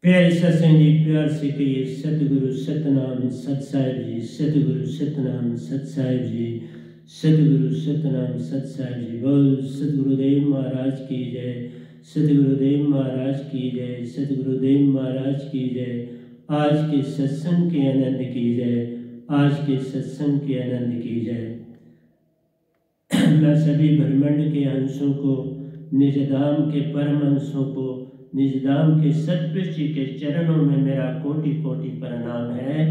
प्यारे सत्संग जी, प्यार से कहिए सतगुरु सतनाम सत साहिब जी, सतगुरु सतनाम सत साहिब जी, सतगुरु सतनाम सत साहिब जी। बोल सतगुरुदेव महाराज की जय, सतगुरुदेव महाराज की जय, सतगुरुदेव महाराज की जय। आज के सत्संग के आनंद की जय, आज के सत्संग के आनंद की जय। मैं सभी ब्रह्मांड के अंशों को, निजधाम के परम अंशों को, निजधाम के सतपुरुष जी के चरणों में मेरा कोटि कोटि प्रणाम है।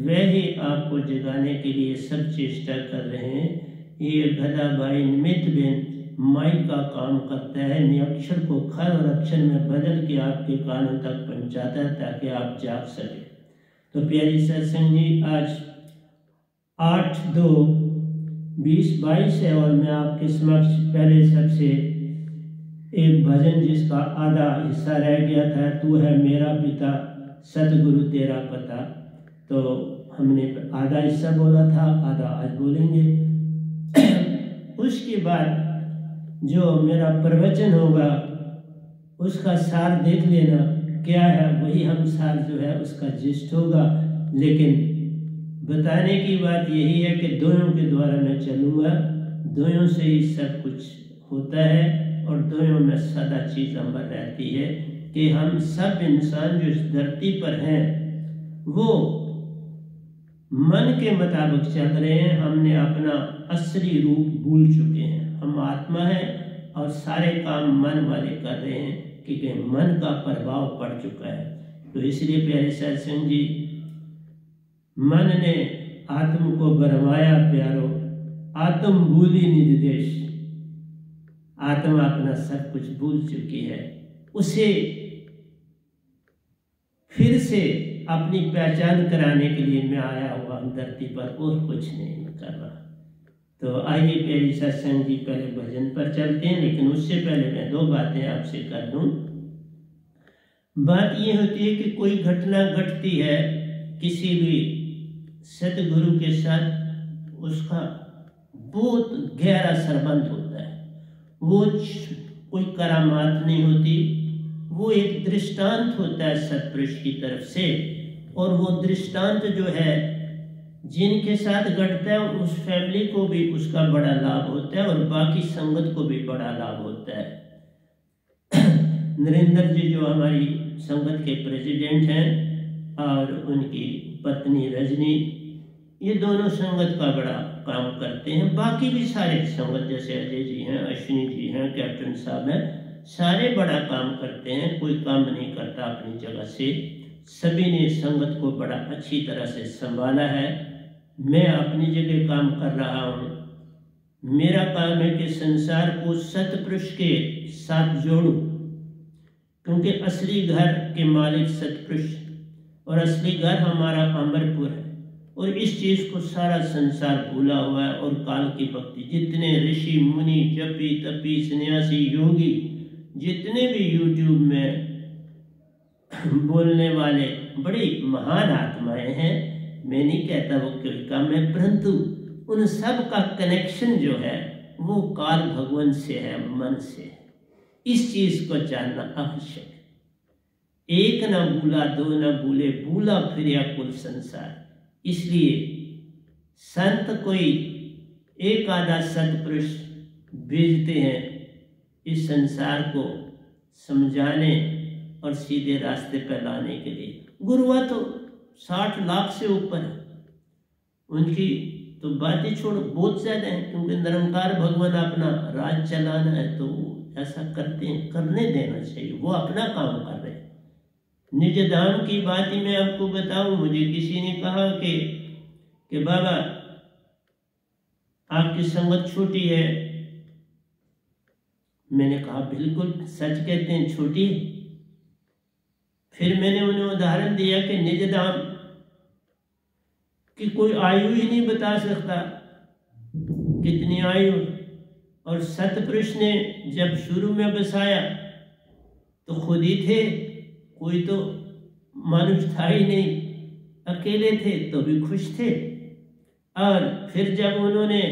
वे ही आपको जगाने के लिए सब चेष्टा कर रहे हैं। ये गधा भाई निमित्त बिन माई का काम करता है, अक्षर को खर और अक्षर में बदल के आपके कानों तक पहुंचाता है ताकि आप जाग सके। तो प्यारी सत्संग जी, आज 8/2/2022 है और मैं आपके समक्ष पहले सबसे एक भजन जिसका आधा हिस्सा रह गया था, तू है मेरा पिता सतगुरु तेरा पता, तो हमने आधा हिस्सा बोला था, आधा आज बोलेंगे। उसके बाद जो मेरा प्रवचन होगा उसका सार देख लेना क्या है, वही हम सार जो है उसका जिस्ट होगा। लेकिन बताने की बात यही है कि दोनों के द्वारा मैं चलूँगा, दोनों से ही सब कुछ होता है और दोनों में सदा चीज अमर रहती है कि हम सब इंसान जो इस धरती पर हैं वो मन के मुताबिक चल रहे हैं। हमने अपना असली रूप भूल चुके हैं। हम आत्मा है और सारे काम मन वाले कर रहे हैं क्योंकि मन का प्रभाव पड़ चुका है। तो इसलिए प्यारे सत्संग जी, मन ने आत्म को भरमाया प्यारो, आत्म भूली निज देश। आत्मा अपना सब कुछ भूल चुकी है, उसे फिर से अपनी पहचान कराने के लिए मैं आया हुआ धरती पर, और कुछ नहीं कर रहा। तो आइए प्यारी सत्संग जी, पहले भजन पर चलते हैं, लेकिन उससे पहले मैं दो बातें आपसे कर दूं। बात यह होती है कि कोई घटना घटती है किसी भी सतगुरु के साथ, उसका बहुत गहरा संबंध होता है। वो कोई करामात नहीं होती, वो एक दृष्टांत होता है सतपुरुष की तरफ से, और वो दृष्टांत जो है जिनके साथ घटता है उस फैमिली को भी उसका बड़ा लाभ होता है और बाकी संगत को भी बड़ा लाभ होता है। नरेंद्र जी जो हमारी संगत के प्रेसिडेंट हैं और उनकी पत्नी रजनी, ये दोनों संगत का बड़ा काम करते हैं। बाकी भी सारे संगत जैसे अजय जी हैं, अश्विनी जी हैं, कैप्टन साहब हैं, सारे बड़ा काम करते हैं। कोई काम नहीं करता अपनी जगह से। सभी ने संगत को बड़ा अच्छी तरह से संभाला है। मैं अपनी जगह काम कर रहा हूँ। मेरा काम है कि संसार को सतपुरुष के साथ जोड़ूं, क्योंकि असली घर के मालिक सतपुरुष और असली घर हमारा अमरपुर है। और इस चीज को सारा संसार भूला हुआ है। और काल की भक्ति, जितने ऋषि मुनि जपी तपी सन्यासी योगी, जितने भी यूट्यूब में बोलने वाले बड़ी महान आत्माएं हैं, मैं नहीं कहता वो कोई काम है, परंतु उन सब का कनेक्शन जो है वो काल भगवान से है, मन से है। इस चीज को जानना आवश्यक है। एक ना भूला दो ना भूले, भूला फिर कुल संसार। इसलिए संत कोई एक आधा सतपुरुष भेजते हैं इस संसार को समझाने और सीधे रास्ते पर लाने के लिए। गुरुआ तो 60 लाख से ऊपर है, उनकी तो बातें छोड़ो, बहुत ज्यादा है, क्योंकि निरंकार भगवान अपना राज चलाना है तो ऐसा करते हैं, करने देना चाहिए। वो अपना काम कर रहे हैं। निज धाम की बात ही मैं आपको बताऊं, मुझे किसी ने कहा कि बाबा आपकी संगत छोटी है। मैंने कहा बिल्कुल सच कहते हैं, छोटी है। फिर मैंने उन्हें उदाहरण दिया कि निज धाम की कोई आयु ही नहीं बता सकता कितनी आयु। और सतपुरुष ने जब शुरू में बसाया तो खुद ही थे, कोई तो मनुष्य था ही नहीं, अकेले थे तो भी खुश थे। और फिर जब उन्होंने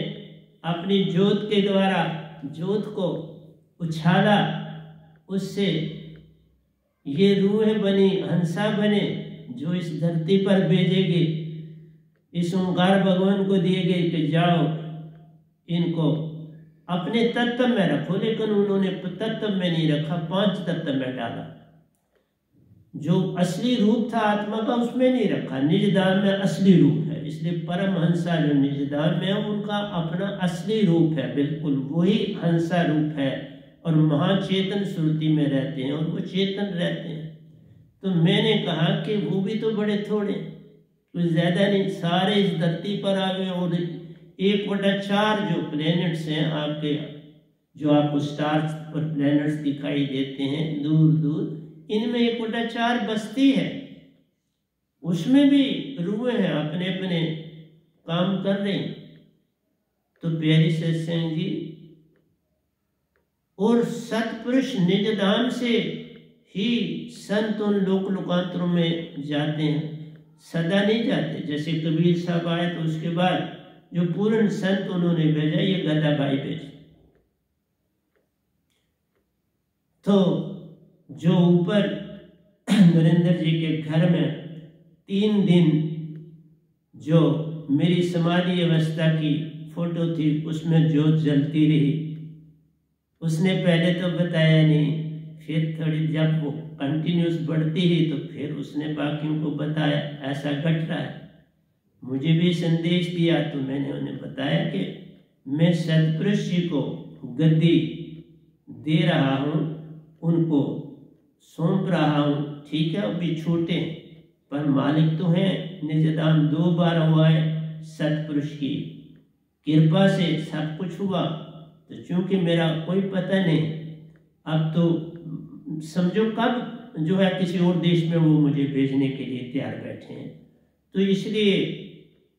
अपनी जोत के द्वारा जोत को उछाला, उससे ये रूहें बनी, हंसा बने, जो इस धरती पर भेजे गए, इस ओंकार भगवान को दिए गए कि जाओ इनको अपने तत्व में रखो, लेकिन उन्होंने तत्व में नहीं रखा, 5 तत्व में डाला। जो असली रूप था आत्मा का उसमें नहीं रखा, निजधाम में असली रूप है। इसलिए परमहंसा जो निजधाम में है उनका अपना असली रूप है, बिल्कुल वही हंसा रूप है, और महाचेतन श्रुति में रहते हैं और वो चेतन रहते हैं। तो मैंने कहा कि वो भी तो बड़े थोड़े, कुछ ज्यादा नहीं, सारे इस धरती पर आ गए, और 1/4 जो प्लैनेट्स हैं आपके, जो आपको स्टार्स और प्लैनेट्स दिखाई देते हैं दूर दूर, इनमें 1/4 बस्ती है, उसमें भी रूहें हैं, अपने अपने काम कर रहे हैं। तो प्यारी सत्संग जी, और सतपुरुष निजधाम से ही संत उन लोक लोकांतरों में जाते हैं, सदा नहीं जाते। जैसे कबीर साहब आए तो उसके बाद जो पूर्ण संत उन्होंने भेजा, ये गदा भाई भेजे। तो जो ऊपर नरेंद्र जी के घर में 3 दिन जो मेरी समाधि अवस्था की फोटो थी, उसमें जोत जलती रही, उसने पहले तो बताया नहीं, फिर थोड़ी जब वो कंटिन्यूस बढ़ती ही तो फिर उसने बाकियों को बताया ऐसा घट रहा है। मुझे भी संदेश दिया तो मैंने उन्हें बताया कि मैं सतपुरुष जी को गद्दी दे रहा हूँ, उनको सौंप रहा हूँ, ठीक है, अभी छोटे हैं पर मालिक तो हैं। निजधाम 2 बार हुआ है, सतपुरुष की कृपा से सब कुछ हुआ। तो चूंकि मेरा कोई पता नहीं, अब तो समझो कब जो है किसी और देश में वो मुझे भेजने के लिए तैयार बैठे हैं। तो इसलिए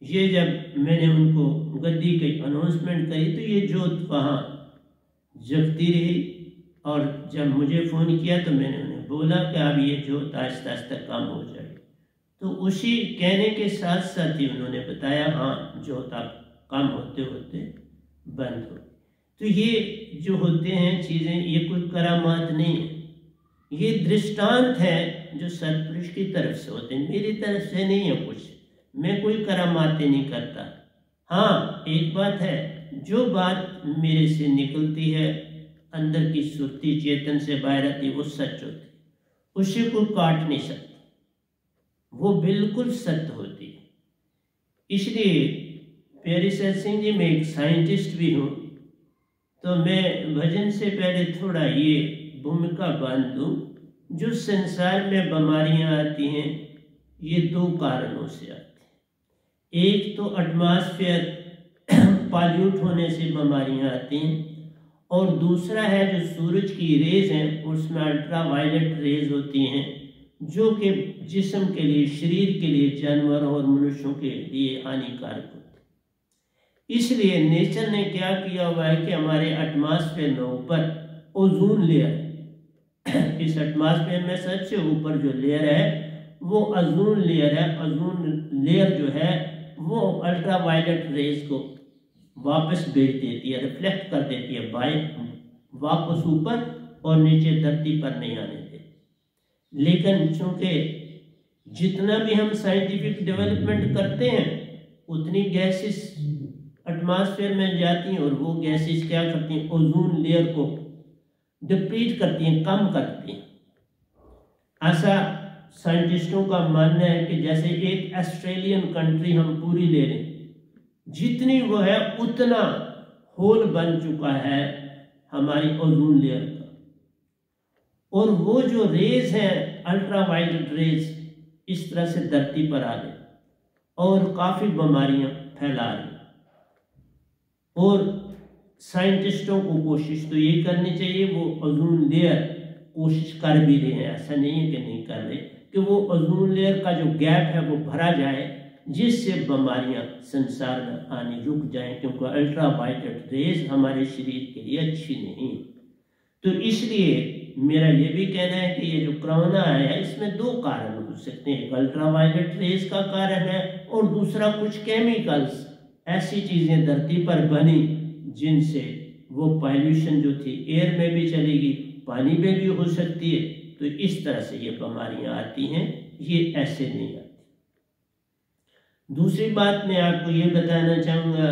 ये जब मैंने उनको गद्दी की अनाउंसमेंट करी तो ये जोत वहाँ जगती रही, और जब मुझे फ़ोन किया तो मैंने उन्हें बोला कि अब ये जोत आहिस्ता आहिस्ता कम हो जाए। तो उसी कहने के साथ साथ ही उन्होंने बताया हाँ जोत अब कम होते होते बंद हो। तो ये जो होते हैं चीज़ें, ये कोई करामात नहीं है, ये दृष्टांत है जो सतपुरुष की तरफ से होते हैं, मेरी तरफ से नहीं है कुछ, मैं कोई करामातें नहीं करता। हाँ एक बात है, जो बात मेरे से निकलती है अंदर की सुरती चेतन से बाहर आती, वो सच होती, उसे कोई काट नहीं सकता, वो बिल्कुल सत्य होती है। इसलिए प्यारी सत्संग जी, मैं एक साइंटिस्ट भी हूँ, तो मैं भजन से पहले थोड़ा ये भूमिका बांध दूँ। जो संसार में बीमारियाँ आती हैं ये 2 कारणों से आती हैं। एक तो एटमॉस्फेयर पॉल्यूट होने से बीमारियाँ आती हैं, और दूसरा है जो सूरज की रेज हैं, उसमें अल्ट्रा वायलेट रेज होती हैं, जो कि जिस्म के लिए, शरीर के लिए, जानवरों और मनुष्यों के लिए हानिकारक होती है। इसलिए नेचर ने क्या किया हुआ है कि हमारे एटमॉस्फेयर में ऊपर ओजोन लेयर, इस एटमॉस्फेयर में सबसे ऊपर जो लेयर है वो ओजोन लेयर है। ओजोन लेयर जो है वो अल्ट्रा वायलेट रेज को वापस भेज देती है, रिफ्लेक्ट कर देती है वापस ऊपर, और नीचे धरती पर नहीं आने देती। लेकिन चूंकि जितना भी हम साइंटिफिक डेवलपमेंट करते हैं उतनी गैसेस एटमॉस्फेयर में जाती हैं, और वो गैसेस क्या करती हैं, ओजोन लेयर को डिप्लीट करती हैं, कम करती हैं। ऐसा साइंटिस्टों का मानना है कि जैसे एक ऑस्ट्रेलियन कंट्री हम पूरी ले लें, जितनी वो है उतना होल बन चुका है हमारी ओजोन लेयर का, और वो जो रेज हैं अल्ट्रा वायलेट रेज इस तरह से धरती पर आ गए और काफ़ी बीमारियां फैला रही। और साइंटिस्टों को कोशिश तो ये करनी चाहिए, वो ओजोन लेयर कोशिश कर भी रहे हैं, ऐसा नहीं है कि नहीं कर रहे, कि वो ओजोन लेयर का जो गैप है वो भरा जाए, जिससे बीमारियां संसार में आनी रुक जाएं, क्योंकि अल्ट्रा वायलेट रेज हमारे शरीर के लिए अच्छी नहीं। तो इसलिए मेरा ये भी कहना है कि ये जो कोरोना आया है इसमें 2 कारण हो सकते हैं, एक अल्ट्रा वायलेट रेज का कारण है, और दूसरा कुछ केमिकल्स, ऐसी चीज़ें धरती पर बनी जिनसे वो पॉल्यूशन जो थी एयर में भी चलेगी, पानी में भी हो सकती है, तो इस तरह से ये बीमारियां आती हैं, ये ऐसे नहीं आती। दूसरी बात मैं आपको ये बताना चाहूँगा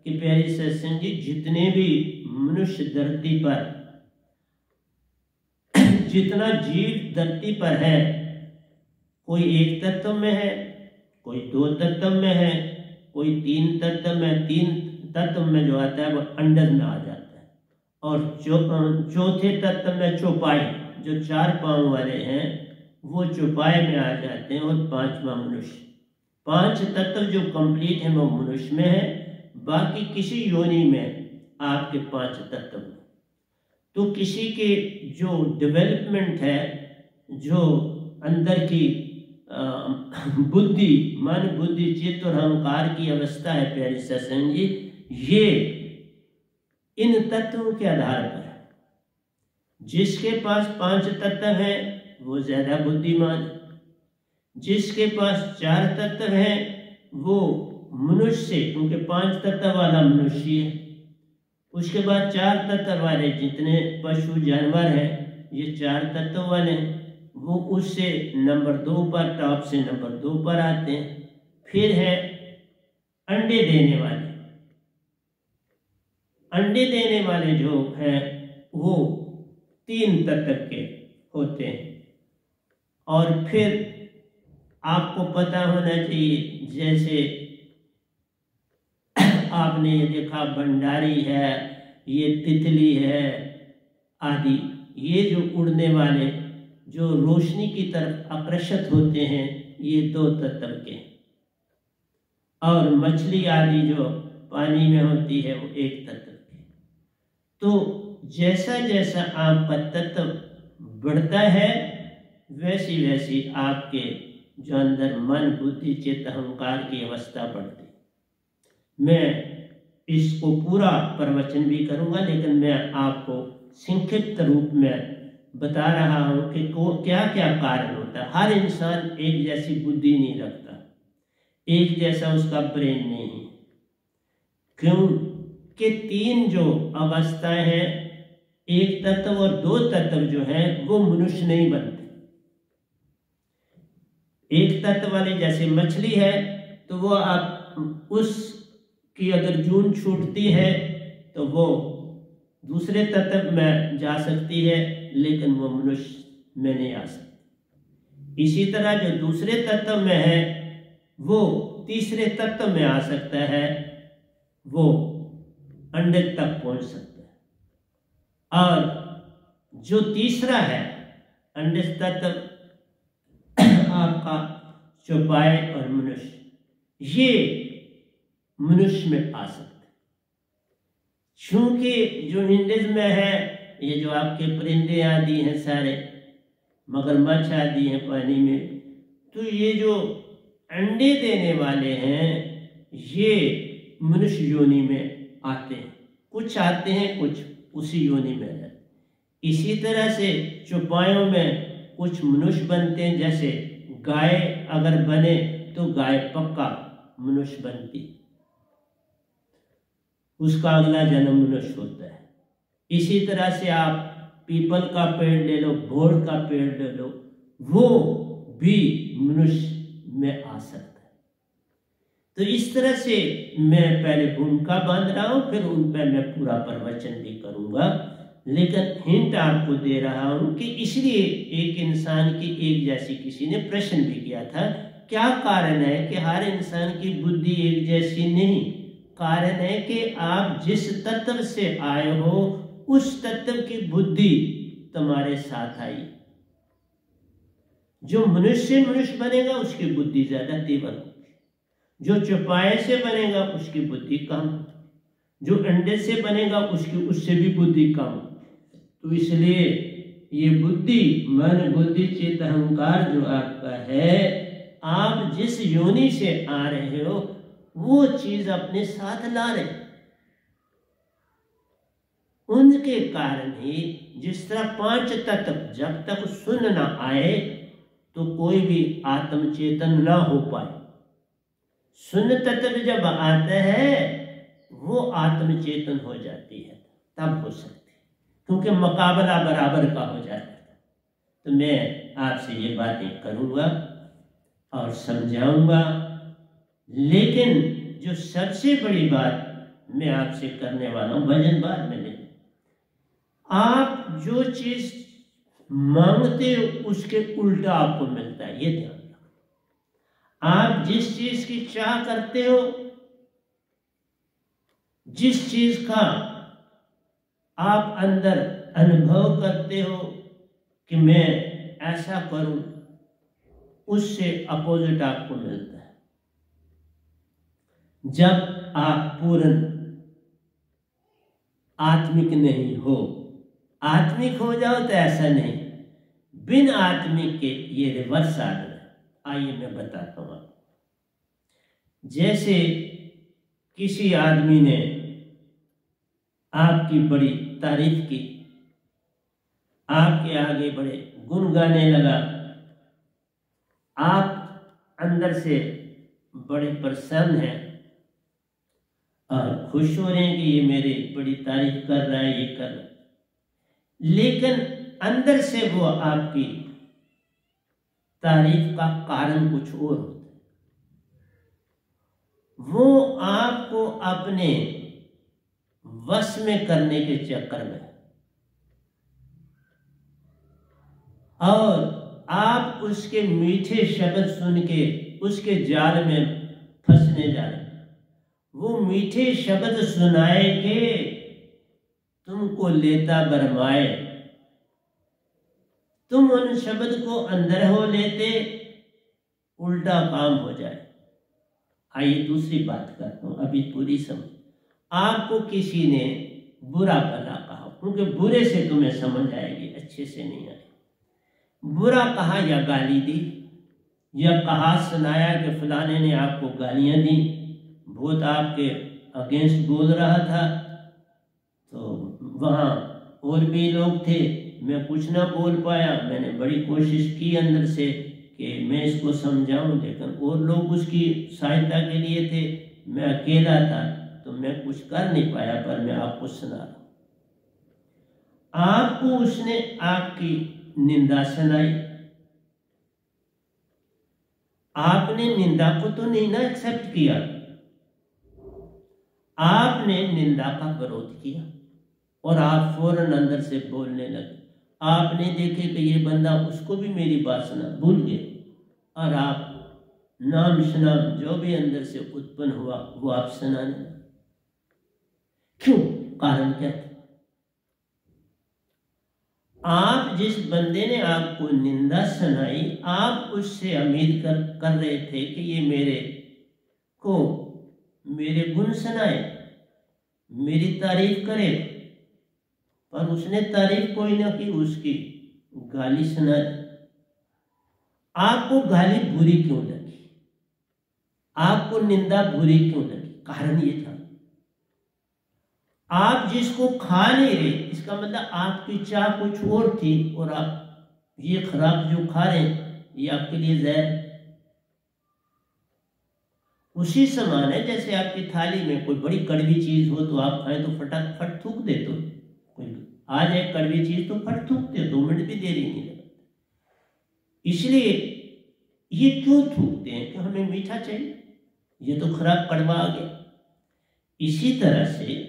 कि प्यारे सत्संग जी, जितने भी मनुष्य धरती पर, जितना जीव धरती पर है, कोई एक तत्व में है, कोई दो तत्व में है, कोई तीन तत्व में। तीन तत्व में जो आता है वो अंडज में आ जाता है, और चौथे तत्व में चौपाई, जो 4 पांव वाले हैं वो चौपाई में आ जाते हैं, और 5वां मनुष्य। 5 तत्व जो कंप्लीट है वो मनुष्य में है, बाकी किसी योनि में आपके 5 तत्व में। तो किसी के जो डेवलपमेंट है, जो अंदर की बुद्धि, मन, बुद्धि, चित्त और अहंकार की अवस्था है प्यारे सत्संग जी, ये इन तत्वों के आधार पर है। जिसके पास 5 तत्व है वो ज्यादा बुद्धिमान, जिसके पास 4 तत्व है वो मनुष्य, क्योंकि 5 तत्व वाला मनुष्य है। उसके बाद 4 तत्व वाले जितने पशु जानवर हैं, ये 4 तत्व वाले हैं, वो उससे नंबर 2 पर, टॉप से नंबर 2 पर आते हैं। फिर है अंडे देने वाले। अंडे देने वाले जो हैं वो 3 तत्व के होते हैं। और फिर आपको पता होना चाहिए, जैसे आपने ये देखा भंडारी है, ये तितली है आदि, ये जो उड़ने वाले, जो रोशनी की तरफ आकर्षित होते हैं, ये 2 तत्व के। और मछली आदि जो पानी में होती है वो 1 तत्व के। तो जैसा जैसा आपका तत्व बढ़ता है, वैसी वैसी आपके जो अंदर मन, बुद्धि, चित्त, अहंकार की अवस्था बढ़ती। मैं इसको पूरा प्रवचन भी करूंगा, लेकिन मैं आपको संक्षिप्त रूप में बता रहा हूं कि क्या क्या कारण होता है। हर इंसान एक जैसी बुद्धि नहीं रखता, एक जैसा उसका ब्रेन नहीं है। क्यों कि 3 जो अवस्थाएं हैं, 1 तत्व और 2 तत्व जो है वो मनुष्य नहीं बनते। 1 तत्व वाली जैसे मछली है, तो वो आप उसकी अगर जून छूटती है तो वो दूसरे तत्व में जा सकती है, लेकिन वो मनुष्य में नहीं आ सकती। इसी तरह जो दूसरे तत्व में है वो तीसरे तत्व में आ सकता है, वो अंडे तक पहुंच सकता है। और जो तीसरा है अंडे तत्व, आपका चौपाई और मनुष्य, ये मनुष्य में आ सकता है। चूंकि जो इंडेज में है, ये जो आपके परिंदे आदि हैं सारे, मगरमच्छ आदि हैं पानी में, तो ये जो अंडे देने वाले हैं ये मनुष्य योनि में आते हैं। कुछ आते हैं, कुछ उसी योनि में रहते। इसी तरह से चौपायों में कुछ मनुष्य बनते हैं। जैसे गाय अगर बने तो गाय पक्का मनुष्य बनती, उसका अगला जन्म मनुष्य होता है। इसी तरह से आप पीपल का पेड़ ले लो, बोड़ का पेड़ ले लो, वो भी मनुष्य में आ सकता है। तो इस तरह से मैं पहले भूमिका बांध रहा हूं, फिर उन पर मैं पूरा प्रवचन भी करूंगा, लेकिन हिंट आपको दे रहा हूं कि इसलिए एक इंसान की एक जैसी, किसी ने प्रश्न भी किया था, क्या कारण है कि हर इंसान की बुद्धि एक जैसी नहीं? कारण है कि आप जिस तत्व से आए हो उस तत्व की बुद्धि तुम्हारे साथ आई। जो मनुष्य बनेगा उसकी बुद्धि ज्यादा तीव्र होगी, जो चौपाई से बनेगा उसकी बुद्धि कम, जो अंडे से बनेगा उसकी उससे भी बुद्धि कम। तो इसलिए ये बुद्धि, मन, बुद्धि, चित्त, अहंकार जो आपका है, आप जिस योनि से आ रहे हो वो चीज अपने साथ ला रहे, उनके कारण ही जिस तरह 5 तत्व जब तक सुन ना आए तो कोई भी आत्मचेतन ना हो पाए। सुन तत्व जब आता है वो आत्मचेतन हो जाती है, तब हो सकती है, क्योंकि मुकाबला बराबर का हो जाता है। तो मैं आपसे ये बातें करूँगा और समझाऊंगा। लेकिन जो सबसे बड़ी बात मैं आपसे करने वाला हूँ, भजन बाद में नहीं, आप जो चीज मांगते हो उसके उल्टा आपको मिलता है, ये ध्यान रखो। आप जिस चीज की चाह करते हो, जिस चीज का आप अंदर अनुभव करते हो कि मैं ऐसा करूं, उससे अपोजिट आपको मिलता है। जब आप पूर्ण आत्मिक नहीं हो, आत्मिक हो जाओ तो ऐसा नहीं, बिन आत्मिक के ये रिवर्स आर्डर है। आइए मैं बताता हूं। जैसे किसी आदमी ने आपकी बड़ी तारीफ की, आपके आगे बड़े गुण गाने लगा, आप अंदर से बड़े प्रसन्न हैं और खुश हो रहे हैं कि ये मेरी बड़ी तारीफ कर रहा है, ये कर रहा है, लेकिन अंदर से वो आपकी तारीफ का कारण कुछ और होता है। वो आपको अपने वश में करने के चक्कर में, और आप उसके मीठे शब्द सुन के उसके जाल में फंसने जा रहे हैं। वो मीठे शब्द सुनाए के तुमको लेता बरमाए, तुम उन शब्द को अंदर हो लेते, उल्टा काम हो जाए। आइए दूसरी बात करता हूं, अभी पूरी समझ। आपको किसी ने बुरा भला कहा, क्योंकि बुरे से तुम्हें समझ आएगी, अच्छे से नहीं आएगी। बुरा कहा या गाली दी या कहा सुनाया कि फलाने ने आपको गालियां दी, बहुत आपके अगेंस्ट बोल रहा था, तो वहाँ और भी लोग थे, मैं कुछ ना बोल पाया। मैंने बड़ी कोशिश की अंदर से कि मैं इसको समझाऊं, लेकिन और लोग उसकी सहायता के लिए थे, मैं अकेला था, तो मैं कुछ कर नहीं पाया। पर मैं आपको सुना रहा हूं, आपको उसने आपकी निंदा सुनाई, आपने निंदा को तो नहीं ना एक्सेप्ट किया, आपने निंदा का विरोध किया और आप फौरन अंदर से बोलने लगे। आपने देखे कि ये बंदा, उसको भी मेरी बात सुना, भूल गए, और आप नाम शनाम जो भी अंदर से उत्पन्न हुआ वो आप सुनाने लगे। क्यों? कारण क्या था? आप जिस बंदे ने आपको निंदा सुनाई, आप उससे उम्मीद कर रहे थे कि ये मेरे गुण सुनाए, मेरी तारीफ करे, पर उसने तारीफ कोई ना की, उसकी गाली सुना दी। आपको गाली बुरी क्यों लगी? आपको निंदा बुरी क्यों लगी? कारण ये था, आप जिसको खा नहीं रहे, इसका मतलब आपकी चाह कुछ और थी, और आप ये खराब जो खा रहे हैं ये आपके लिए जहर। उसी समान है जैसे आपकी थाली में कोई बड़ी कड़वी चीज हो तो आप खाएं तो फटाफट थूक दे, तो कोई आ जाए कड़वी चीज तो फट थूकते हो, 2 मिनट भी देरी नहीं लगती। इसलिए ये क्यों थूकते हैं कि हमें मीठा चाहिए, ये तो खराब कड़वा आ गया। इसी तरह से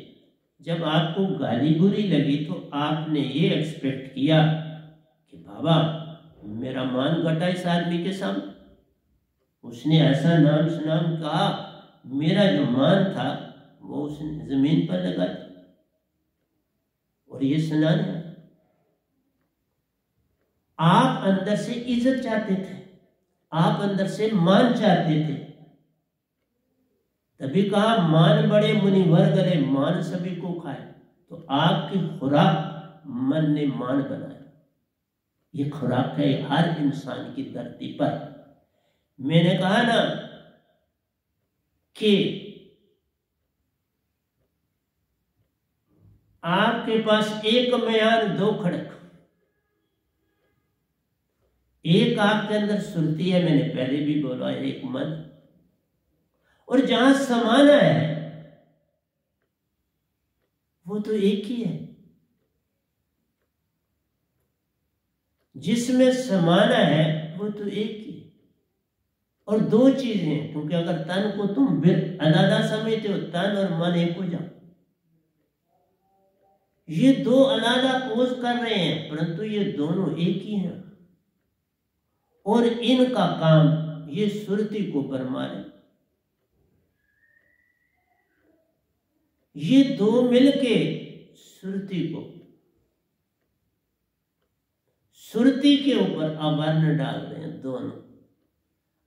जब आपको गाली बुरी लगी तो आपने ये एक्सपेक्ट किया कि बाबा मेरा मान घटा इस आदमी के सामने, उसने ऐसा नाम सुनाम कहा, मेरा जो मान था वो उसने जमीन पर लगा दिया, और ये सुनाने आप अंदर से इज्जत चाहते थे, आप अंदर से मान चाहते थे। तभी कहा मान बड़े मुनिवर गले, मान सभी को खाए। तो आपकी खुराक मन ने मान बनाया। ये खुराक है हर इंसान की धरती पर। मैंने कहा ना कि आपके पास एक म्यान 2 खड़क, एक आपके अंदर सुरती है, मैंने पहले भी बोला, एक मन, और जहां समाना है वो तो एक ही है। जिसमें समाना है वो तो एक ही। और दो चीजें, क्योंकि अगर तन को तुम अलग समझते हो, तन और मन एक हो जाओ। ये दो अलग पोज कर रहे हैं, परंतु ये दोनों एक ही हैं। और इनका काम ये सुरति को बरमाने। ये दो मिलके सुरति के ऊपर आवरण डाल रहे हैं दोनों।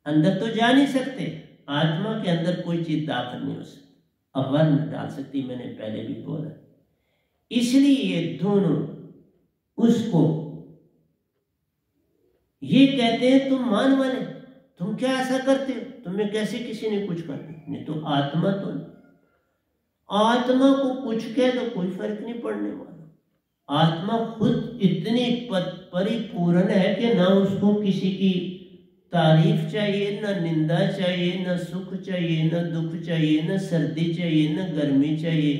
अंदर तो जा नहीं सकते, आत्मा के अंदर कोई चीज दाखिल नहीं हो सकती, आवरण डाल सकती, मैंने पहले भी बोला। इसलिए ये दोनों उसको ये कहते हैं तुम मान वाले, तुम क्या ऐसा करते हो, तुम्हें कैसे किसी ने कुछ कर दिया? नहीं तो आत्मा तो नहीं। आत्मा को कुछ कह तो कोई फर्क नहीं पड़ने वाला। आत्मा खुद इतनी परिपूर्ण है कि ना उसको किसी की तारीफ चाहिए, ना निंदा चाहिए, ना सुख चाहिए, ना दुख चाहिए, ना सर्दी चाहिए, ना गर्मी चाहिए,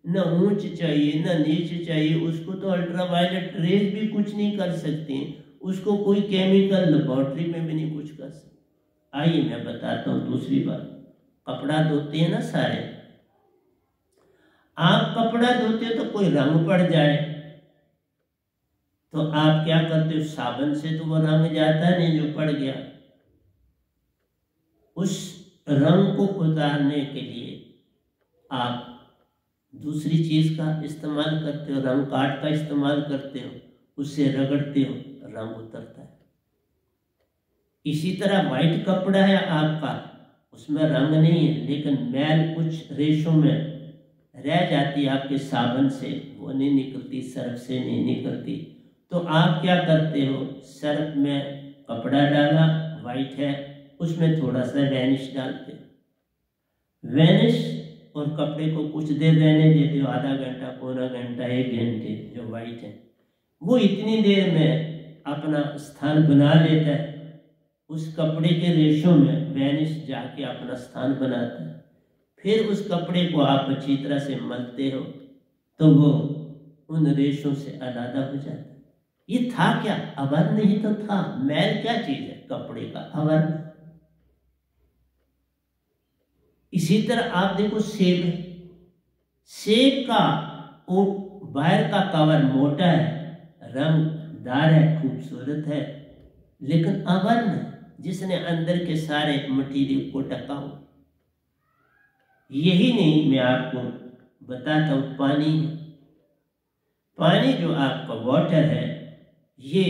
ना ऊंच चाहिए, ना नीच चाहिए। उसको तो अल्ट्रावायलेट रेज भी कुछ नहीं कर सकती, उसको कोई केमिकल लेबोरेटरी में भी नहीं कुछ कर सकती। आइए मैं बताता हूँ दूसरी बात। कपड़ा धोते हैं ना सारे, आप कपड़ा धोते हो तो कोई रंग पड़ जाए तो आप क्या करते हो? साबुन से तो वो रंग जाता नहीं जो पड़ गया। उस रंग को उतारने के लिए आप दूसरी चीज का इस्तेमाल करते हो, रंग काट का इस्तेमाल करते हो, उससे रगड़ते हो, रंग उतरता है। इसी तरह व्हाइट कपड़ा है आपका, उसमें रंग नहीं है, लेकिन मैल कुछ रेशों में रह जाती है आपके साबुन से, वो नहीं निकलती, सर्फ से नहीं निकलती। तो आप क्या करते हो? सर्फ में कपड़ा डाला, व्हाइट है, उसमें थोड़ा सा वैनिश डालते हो। वैनिश और कपड़े को कुछ देर रहने देते हो, आधा घंटा, पौना घंटा, 1 घंटे। जो व्हाइट है वो इतनी देर में अपना स्थान बना लेता है, उस कपड़े के रेशों में वैनिश जाके अपना स्थान बनाता है। फिर उस कपड़े को आप अच्छी तरह से मलते हो तो वो उन रेशों से अलग हो जाता है। ये था क्या? आवरण ही तो था। मैल क्या चीज है? कपड़े का आवरण। इसी तरह आप देखो सेब है, सेब का वो बाहर का कवर मोटा है, रंगदार है, खूबसूरत है, लेकिन आवरण है जिसने अंदर के सारे मटीरियल को ढका हुआ। यही नहीं, मैं आपको बताता हूं, पानी है। पानी जो आपका वाटर है, ये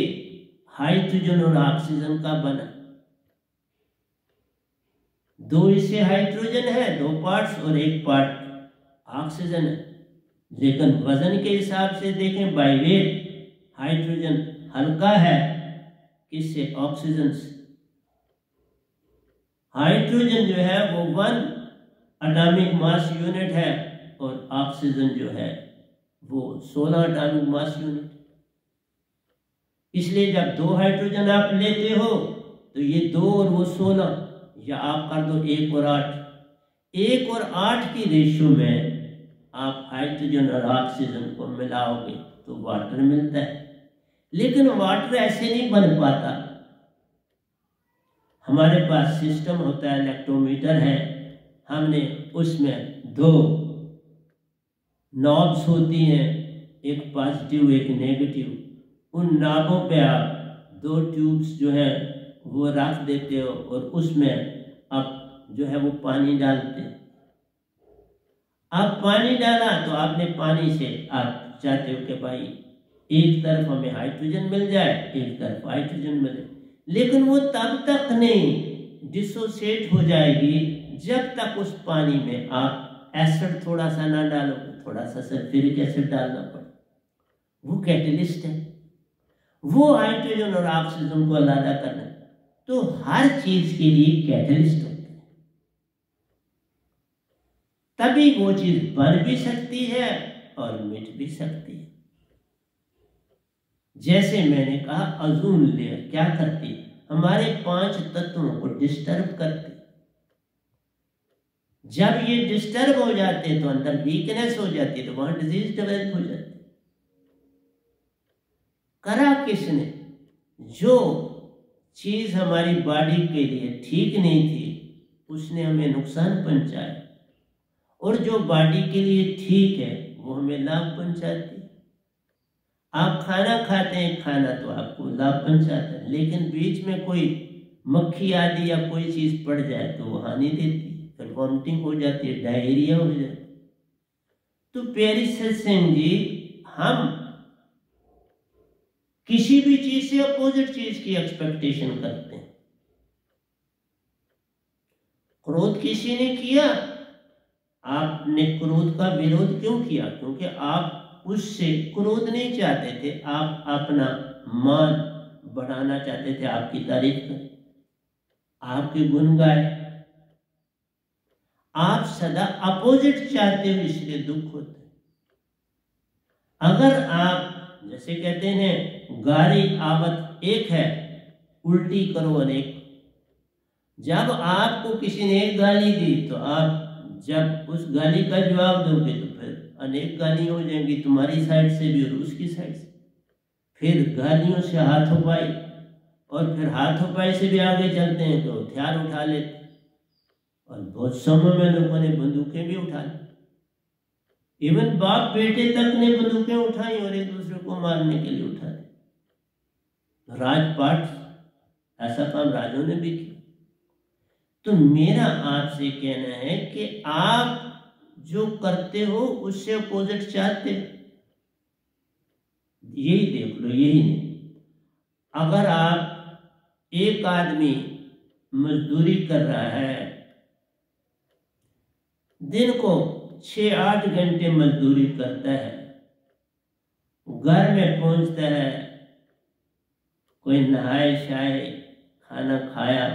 हाइड्रोजन और ऑक्सीजन का बना। 2 इससे हाइड्रोजन है, 2 पार्ट्स, और 1 पार्ट ऑक्सीजन है। लेकिन वजन के हिसाब से देखें, बाय वेट हाइड्रोजन हल्का है किससे? ऑक्सीजन से। हाइड्रोजन जो है वो 1 एटॉमिक मास यूनिट है, और ऑक्सीजन जो है वो 16 एटॉमिक मास यूनिट। इसलिए जब 2 हाइड्रोजन आप लेते हो तो ये 2 और वो 16, या आप कर दो 1 और 8। 1 और 8 की रेशियो में आप हाइड्रोजन और ऑक्सीजन को मिलाओगे तो वाटर मिलता है। लेकिन वाटर ऐसे नहीं बन पाता। हमारे पास सिस्टम होता है, इलेक्ट्रोमीटर है, हमने उसमें 2 नॉब्स होती हैं, एक पॉजिटिव एक नेगेटिव। उन नॉबों पे आप 2 ट्यूब्स जो है वो रख देते हो, और उसमें आप जो है वो पानी डालते हैं। आप पानी डाला तो आपने पानी से आप चाहते हो कि भाई एक तरफ हमें हाइड्रोजन मिल जाए, एक तरफ हाइड्रोजन मिले, लेकिन वो तब तक नहीं डिसोसिएट हो जाएगी जब तक उस पानी में आप एसिड थोड़ा सा ना डालो, थोड़ा सा सल्फ्यूरिक एसिड डालना पड़े। वो कैटलिस्ट है, वो हाइड्रोजन और ऑक्सीजन को अलग करना। तो हर चीज के लिए कैटलिस्ट होता है, तभी वो चीज बन भी सकती है और मिट भी सकती है। जैसे मैंने कहा, ओजोन लेयर क्या करती है? हमारे 5 तत्वों को डिस्टर्ब करती। जब ये डिस्टर्ब हो जाते हैं तो अंदर वीकनेस हो जाती है, तो वहां डिजीज डेवलप हो जाती है। करा किसने? जो चीज हमारी बॉडी के लिए ठीक नहीं थी उसने हमें नुकसान पहुंचाया, और जो बॉडी के लिए ठीक है वो हमें लाभ पहुंचाती है। आप खाना खाते हैं, खाना तो आपको लाभ पहुंचाता है, लेकिन बीच में कोई मक्खी आदि या कोई चीज पड़ जाए तो वो हानि देती है, फिर वॉमिटिंग हो जाती है, डायरिया हो जाती है। तो प्यारी सत्संग जी, हम किसी भी चीज से अपोजिट चीज की एक्सपेक्टेशन करते हैं। क्रोध किसी ने किया, आपने क्रोध का विरोध क्यों किया? क्योंकि आप उससे क्रोध नहीं चाहते थे, आप अपना मान बढ़ाना चाहते थे, आपकी तारीफ करें, आपके गुण गाए। आप सदा अपोजिट चाहते हो, इसलिए दुख होता है। अगर आप जैसे कहते हैं गारी आवत एक है, उल्टी करो अनेक। जब आपको किसी ने एक गाली दी तो आप जब उस गाली का जवाब दोगे तो फिर अनेक गालियां हो जाएंगी, तुम्हारी साइड से भी और उसकी साइड से। फिर गालियों से हाथों पाई, और फिर हाथों पाई से भी आगे चलते हैं तो हथियार उठा लेते, और बहुत समय में लोगों ने बंदूकें भी उठा ली। इवन बाप बेटे तक ने बंदूकें उठाई और एक दूसरे को मारने के लिए उठा दी। राजपाट ऐसा काम राजों ने भी किया। तो मेरा आपसे कहना है कि आप जो करते हो उससे अपोजिट चाहते हो, यही देख लो, यही नहीं। अगर आप एक आदमी मजदूरी कर रहा है, दिन को 6-8 घंटे मजदूरी करता है, घर में पहुंचता है, कोई नहाए शाए, खाना खाया,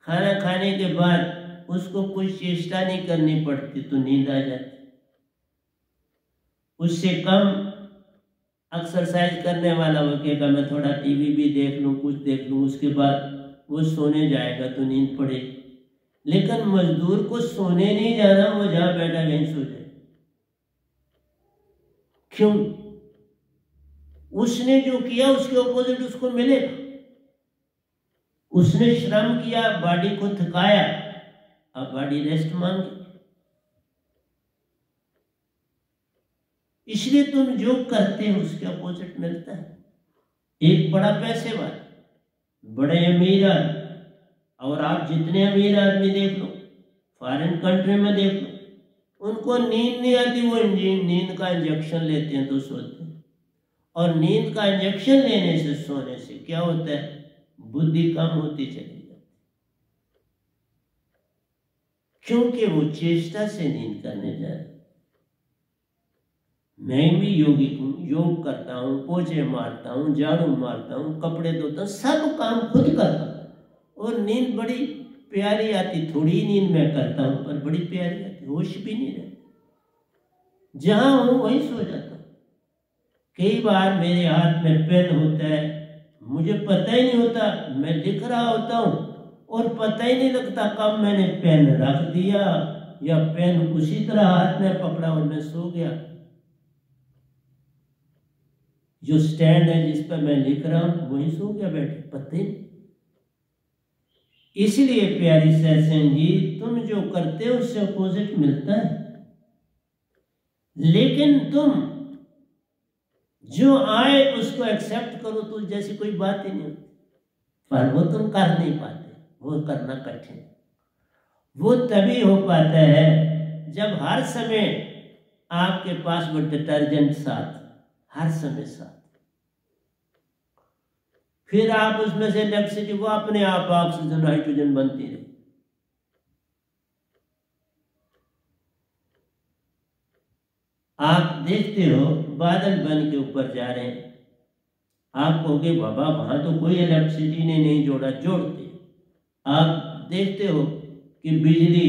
खाना खाने के बाद उसको कोई चेष्टा नहीं करनी पड़ती तो नींद आ जाती। उससे कम एक्सरसाइज करने वाला वो कहेगा मैं थोड़ा टीवी भी देख लूं, कुछ देख लूं, उसके बाद वो सोने जाएगा तो नींद पड़ेगी। लेकिन मजदूर को सोने नहीं जाना, वो जहां बैठा वहीं सो जाए। क्यों? उसने जो किया उसके ऑपोजिट उसको मिलेगा। उसने श्रम किया, बॉडी को थकाया, अब बॉडी रेस्ट मांगे। इसलिए तुम जो करते हो उसके अपोजिट मिलता है। एक बड़ा पैसे वाला, बड़े अमीर आदमी, और आप जितने अमीर आदमी देख लो, फॉरेन कंट्री में देख लो, उनको नींद नहीं आती, वो नींद का इंजेक्शन लेते हैं तो सोते हैं। और नींद का इंजेक्शन लेने से, सोने से क्या होता है? बुद्धि कम होती चली जाती, क्योंकि वो चेष्टा से नींद करने जा रहे। मैं भी योगिक हूँ, योग करता हूँ, पोछे मारता हूँ, झाड़ू मारता हूँ, कपड़े धोता हूँ, सब काम खुद करता हूँ, और नींद बड़ी प्यारी आती। थोड़ी नींद मैं करता हूँ पर बड़ी प्यारी आती, होश भी नहीं रहती, जहां हूं वहीं सो जाता हूँ। कई बार मेरे हाथ में पेन होता है, मुझे पता ही नहीं होता, मैं लिख रहा होता हूँ और पता ही नहीं लगता कब मैंने पेन रख दिया या पेन उसी तरह हाथ में पकड़ा और मैं सो गया। जो स्टैंड है जिस पर मैं लिख रहा हूं वहीं सो गया बैठे, पता ही नहीं। इसलिए प्यारी सत्संग जी, तुम जो करते हो उससे अपोजिट मिलता है, लेकिन तुम जो आए उसको एक्सेप्ट करो तो जैसी कोई बात ही नहीं होती। पर वो तुम कर नहीं पाते, वो करना कठिन। वो तभी हो पाता है जब हर समय आपके पास वो डिटर्जेंट साथ, हर समय साथ, फिर आप उसमें से इलेक्ट्रिसिटी, वो अपने आप ऑक्सीजन नाइट्रोजन बनती रहे। आप देखते हो बादल बन के ऊपर जा रहे हैं, आप कहोगे बाबा वहां तो कोई इलेक्ट्रिसिटी ने नहीं जोड़ा, जोड़ते। आप देखते हो कि बिजली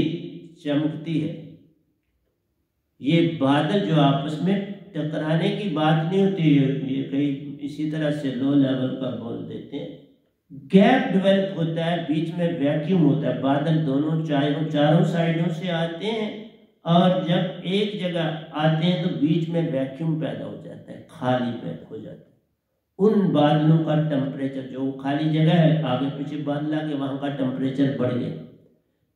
चमकती है। ये बादल जो आपस में टकराने की बात नहीं होती है, ये कई इसी तरह से लो लेवल का बोल देते हैं। गैप डेवलप होता है, बीच में वैक्यूम होता है, बादल दोनों चारों साइडों से आते हैं और जब एक जगह आते हैं तो बीच में वैक्यूम पैदा हो जाता है, खाली पैदा हो जाता है। उन बादलों का टेम्परेचर, जो खाली जगह है आगे पीछे बादल आ गए, वहां का टेम्परेचर बढ़ गया।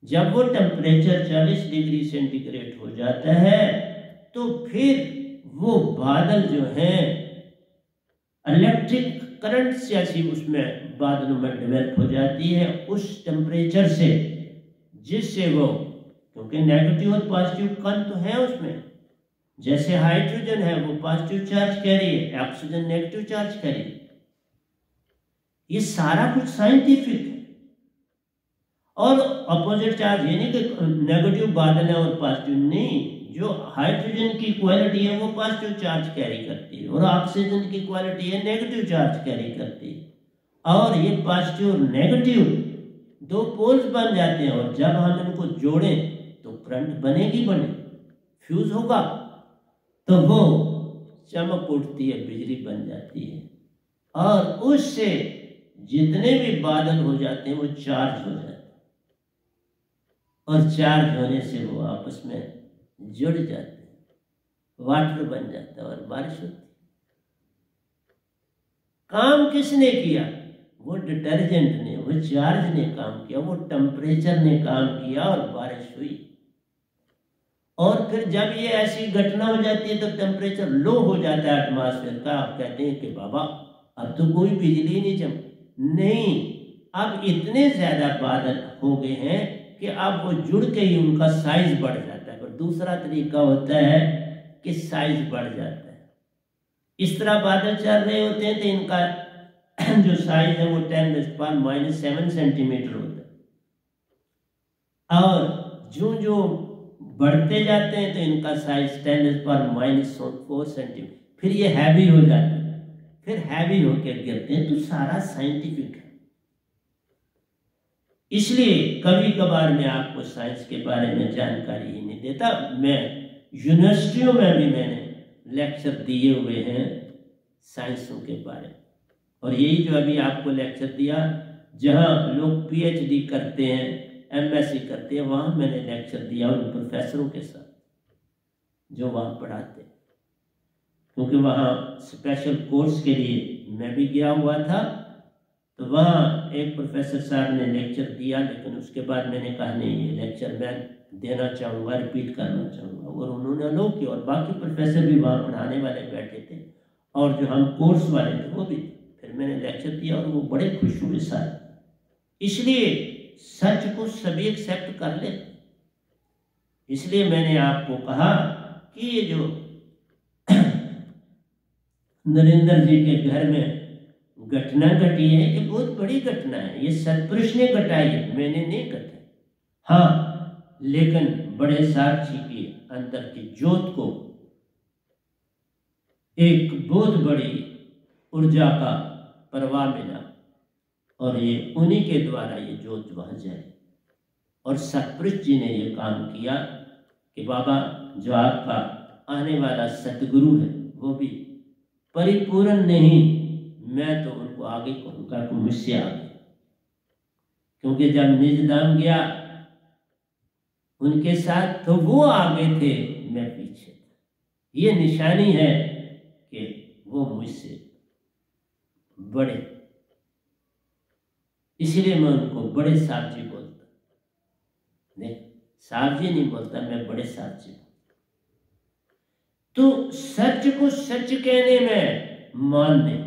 जब वो टेम्परेचर 40 डिग्री सेंटीग्रेड हो जाता है तो फिर वो बादल जो है इलेक्ट्रिक करंट से ऐसी उसमें बादलों में डेवलप हो जाती है उस टेम्परेचर से, जिससे वो, क्योंकि नेगेटिव और पॉजिटिव कण तो है उसमें, जैसे हाइड्रोजन है वो पॉजिटिव चार्ज कैरी है, ऑक्सीजन नेगेटिव चार्ज कैरी है। ये सारा कुछ साइंटिफिक है। और अपोजिट चार्ज, ये नहीं कि नेगेटिव बादल है और पॉजिटिव नहीं, जो हाइड्रोजन की क्वालिटी है वो पॉजिटिव चार्ज कैरी करती है और ऑक्सीजन की क्वालिटी है नेगेटिव चार्ज कैरी करती है। और ये पॉजिटिव और नेगेटिव दो पोल्स बन जाते हैं और जब हम इनको जोड़ें तो करंट बनेगी, फ्यूज होगा तो वो चमक उठती है, बिजली बन जाती है और उससे जितने भी बादल हो जाते हैं वो चार्ज हो जाते हैं और चार्ज होने से वो आपस में जुड़ जाते हैं, वाटर बन जाता है और बारिश होती है। काम किसने किया? वो डिटर्जेंट ने, वो चार्ज ने काम किया, वो टेम्परेचर ने काम किया और बारिश हुई। और फिर जब ये ऐसी घटना हो जाती है तो टेम्परेचर लो हो जाता है एटमॉस्फेयर का, आप कहते हैं कि बाबा अब तो कोई बिजली नहीं चमक, नहीं, अब इतने ज्यादा बादल हो गए हैं कि अब वो जुड़ के ही उनका साइज बढ़ जाता है। और दूसरा तरीका होता है कि साइज बढ़ जाता है। इस तरह बादल चल रहे होते हैं तो इनका जो साइज है वो 10⁻⁻7 सेंटीमीटर होता है और जो बढ़ते जाते हैं तो इनका साइज 10⁻⁻4 सेंटीमीटर, फिर ये हैवी हो जाते हैं, फिर हैवी होकर गिरते हैं। तो सारा साइंटिफिक है। इसलिए कभी कभार मैं आपको साइंस के बारे में जानकारी ही नहीं देता। मैं यूनिवर्सिटियों में भी मैंने लेक्चर दिए हुए हैं साइंसों के बारे में, और यही जो अभी आपको लेक्चर दिया, जहां लोग पीएचडी करते हैं, एमएससी करते हैं, वहां मैंने लेक्चर दिया उन प्रोफेसरों के साथ जो वहां पढ़ाते हैं, क्योंकि वहां स्पेशल कोर्स के लिए मैं भी गया हुआ था। तो वहाँ एक प्रोफेसर साहब ने लेक्चर दिया, लेकिन उसके बाद मैंने कहा नहीं, ये लेक्चर मैं देना चाहूँगा, रिपीट करना चाहूँगा, और उन्होंने अलो किया। और बाकी प्रोफेसर भी वहाँ पढ़ाने वाले बैठे थे और जो हम कोर्स वाले थे वो भी। फिर मैंने लेक्चर दिया और वो बड़े खुश हुए सारे। इसलिए सच को सभी एक्सेप्ट कर ले। इसलिए मैंने आपको कहा कि ये जो नरेंद्र जी के घर में घटना घटी है, ये बहुत बड़ी घटना है। ये सतपुरुष ने घटाई है, मैंने नहीं घटाई। हाँ, लेकिन बड़े साक्षी के अंदर की ज्योत को एक बहुत बड़ी ऊर्जा का प्रवाह मिला और ये उन्हीं के द्वारा ये ज्योत वहां जाए। और सतपुरुष जी ने ये काम किया कि बाबा जो आपका आने वाला सतगुरु है वो भी परिपूर्ण नहीं, मैं तो उनको आगे कहूँगा कि मुझसे आगे, क्योंकि जब निजधाम गया उनके साथ तो वो आगे थे, मैं पीछे था। ये निशानी है कि वो मुझसे बड़े, इसलिए मैं उनको बड़े साहब जी बोलता। नहीं, साहब जी नहीं बोलता, मैं बड़े साहब जी। तो सच को सच कहने में मान नहीं,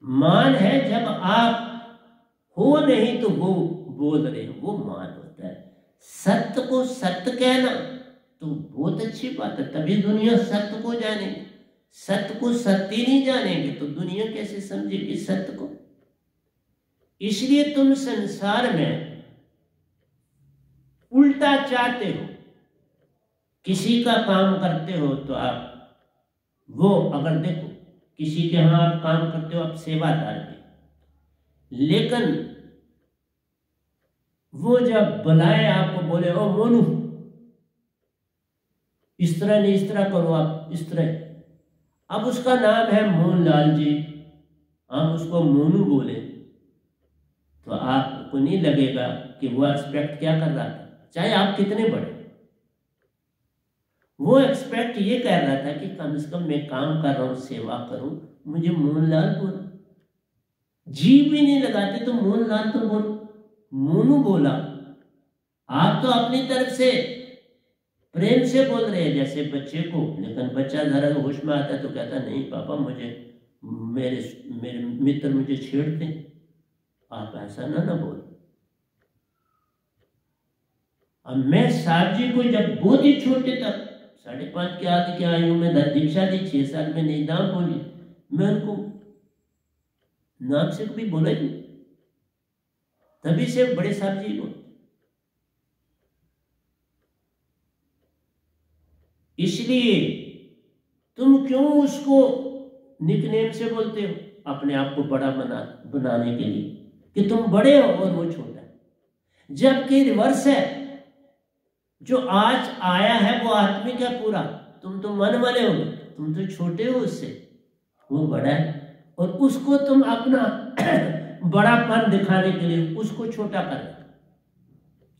मान है जब आप हो नहीं तो वो बोल रहे हो, वो मान होता है। सत्य को सत्य कहना तो बहुत अच्छी बात है, तभी दुनिया सत्य को जानेगी। सत्य को सत्य ही नहीं जानेंगे तो दुनिया कैसे समझेगी सत्य को। इसलिए तुम संसार में उल्टा चाहते हो, किसी का काम करते हो तो आप वो, अगर देखो किसी के यहाँ आप काम करते हो, आप सेवादार भी, लेकिन वो जब बुलाए आपको, बोले ओ मोनू इस तरह नहीं, इस तरह करो, आप इस तरह, अब उसका नाम है मोहनलाल जी, हम उसको मोनू बोले तो आपको नहीं लगेगा कि वो एक्सपेक्ट क्या कर रहा था, चाहे आप कितने बड़े। वो एक्सपेक्ट ये कह रहा था कि कम से कम मैं काम कर रहा हूँ, सेवा करूँ मुझे मोहनलाल बोला। जी भी नहीं लगाते तो मोहनलाल तो बोल, मोनू बोला। आप तो अपनी तरफ से प्रेम से बोल रहे हैं जैसे बच्चे को, लेकिन बच्चा जरा होश में आता है तो कहता नहीं पापा मुझे मेरे मित्र मुझे छेड़ते, आप ऐसा ना बोल। अब मैं साहब जी को जब बहुत ही छोटे तक 5.5 के आगे की आयु में दीक्षा दी, 6 साल में नहीं नाम बोली, मैं उनको नाम से कभी बोला ही नहीं, तभी से बड़े साहब जी को। इसलिए तुम क्यों उसको निकनेम से बोलते हो, अपने आप को बड़ा बनाने के लिए कि तुम बड़े हो और वो छोटा है, जबकि रिवर्स है। जो आज आया है वो आत्मिक है पूरा, तुम तो मन वाले हो, तुम तो छोटे हो उससे, वो बड़ा है, और उसको तुम अपना बड़ापन दिखाने के लिए उसको छोटा कर रहे हो।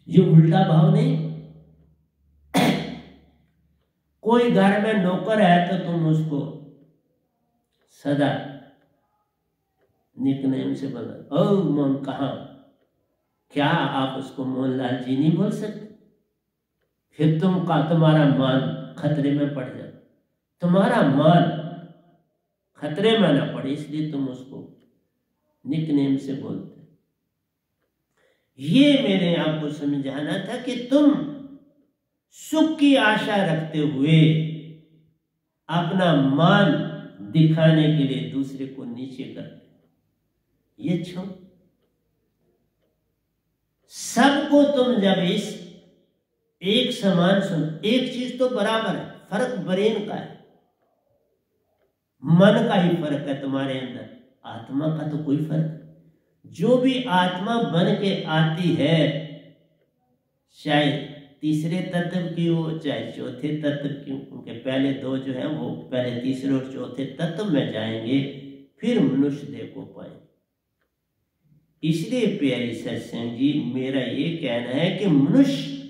ये उल्टा भाव नहीं। कोई घर में नौकर है तो तुम उसको सदा निकनेम से बोलो, ओ मोहन कहाँ, क्या आप उसको मोहनलाल जी नहीं बोल सकते? फिर तुम्हारा मान खतरे में पड़ जाए। तुम्हारा मान खतरे में ना पड़े इसलिए तुम उसको निकनेम से बोलते। ये मेरे आपको समझाना था कि तुम सुख की आशा रखते हुए अपना मान दिखाने के लिए दूसरे को नीचे करते, ये छोड़। सबको तुम जब इस एक समान सुन, एक चीज तो बराबर है, फर्क ब्रेन का है, मन का ही फर्क है तुम्हारे अंदर, आत्मा का तो कोई फर्क। जो भी आत्मा बन के आती है, चाहे तीसरे तत्व की हो चाहे चौथे तत्व की हो, उनके पहले 2 जो है वो पहले तीसरे और चौथे तत्व में जाएंगे, फिर मनुष्य देह को पाएंगे। इसलिए प्यारी सत्संग जी, मेरा ये कहना है कि मनुष्य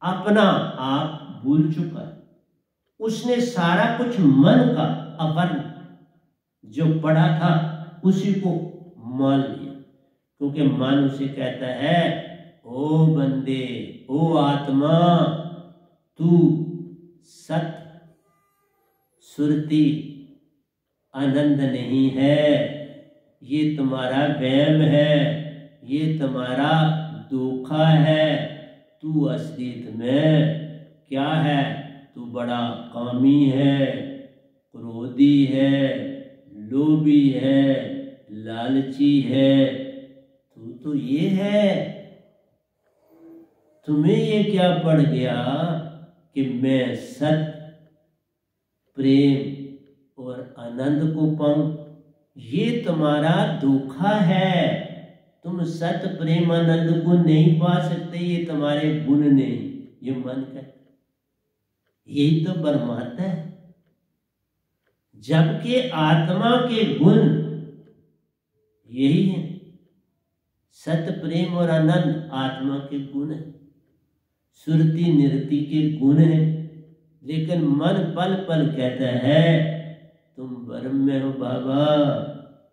अपना आप भूल चुका है। उसने सारा कुछ मन का अवर्ण जो पढ़ा था उसी को मान लिया, क्योंकि मन उसे कहता है, ओ बंदे, ओ आत्मा, तू सत सुरती आनंद नहीं है, ये तुम्हारा वहम है, ये तुम्हारा धोखा है, तू असलियत में क्या है, तू बड़ा कामी है, क्रोधी है, लोभी है, लालची है, तू तो ये है। तुम्हें ये क्या पड़ गया कि मैं सत प्रेम और आनंद को पाऊं? ये तुम्हारा धोखा है। तुम सत प्रेम आनंद को नहीं पा सकते, ये तुम्हारे गुण नहीं, ये मन का, यही तो परमात्मा है। जबकि आत्मा के गुण यही है, सत प्रेम और आनंद आत्मा के गुण है, सुरति निरति के गुण है। लेकिन मन पल पल कहता है तुम ब्रह्म में हो बाबा,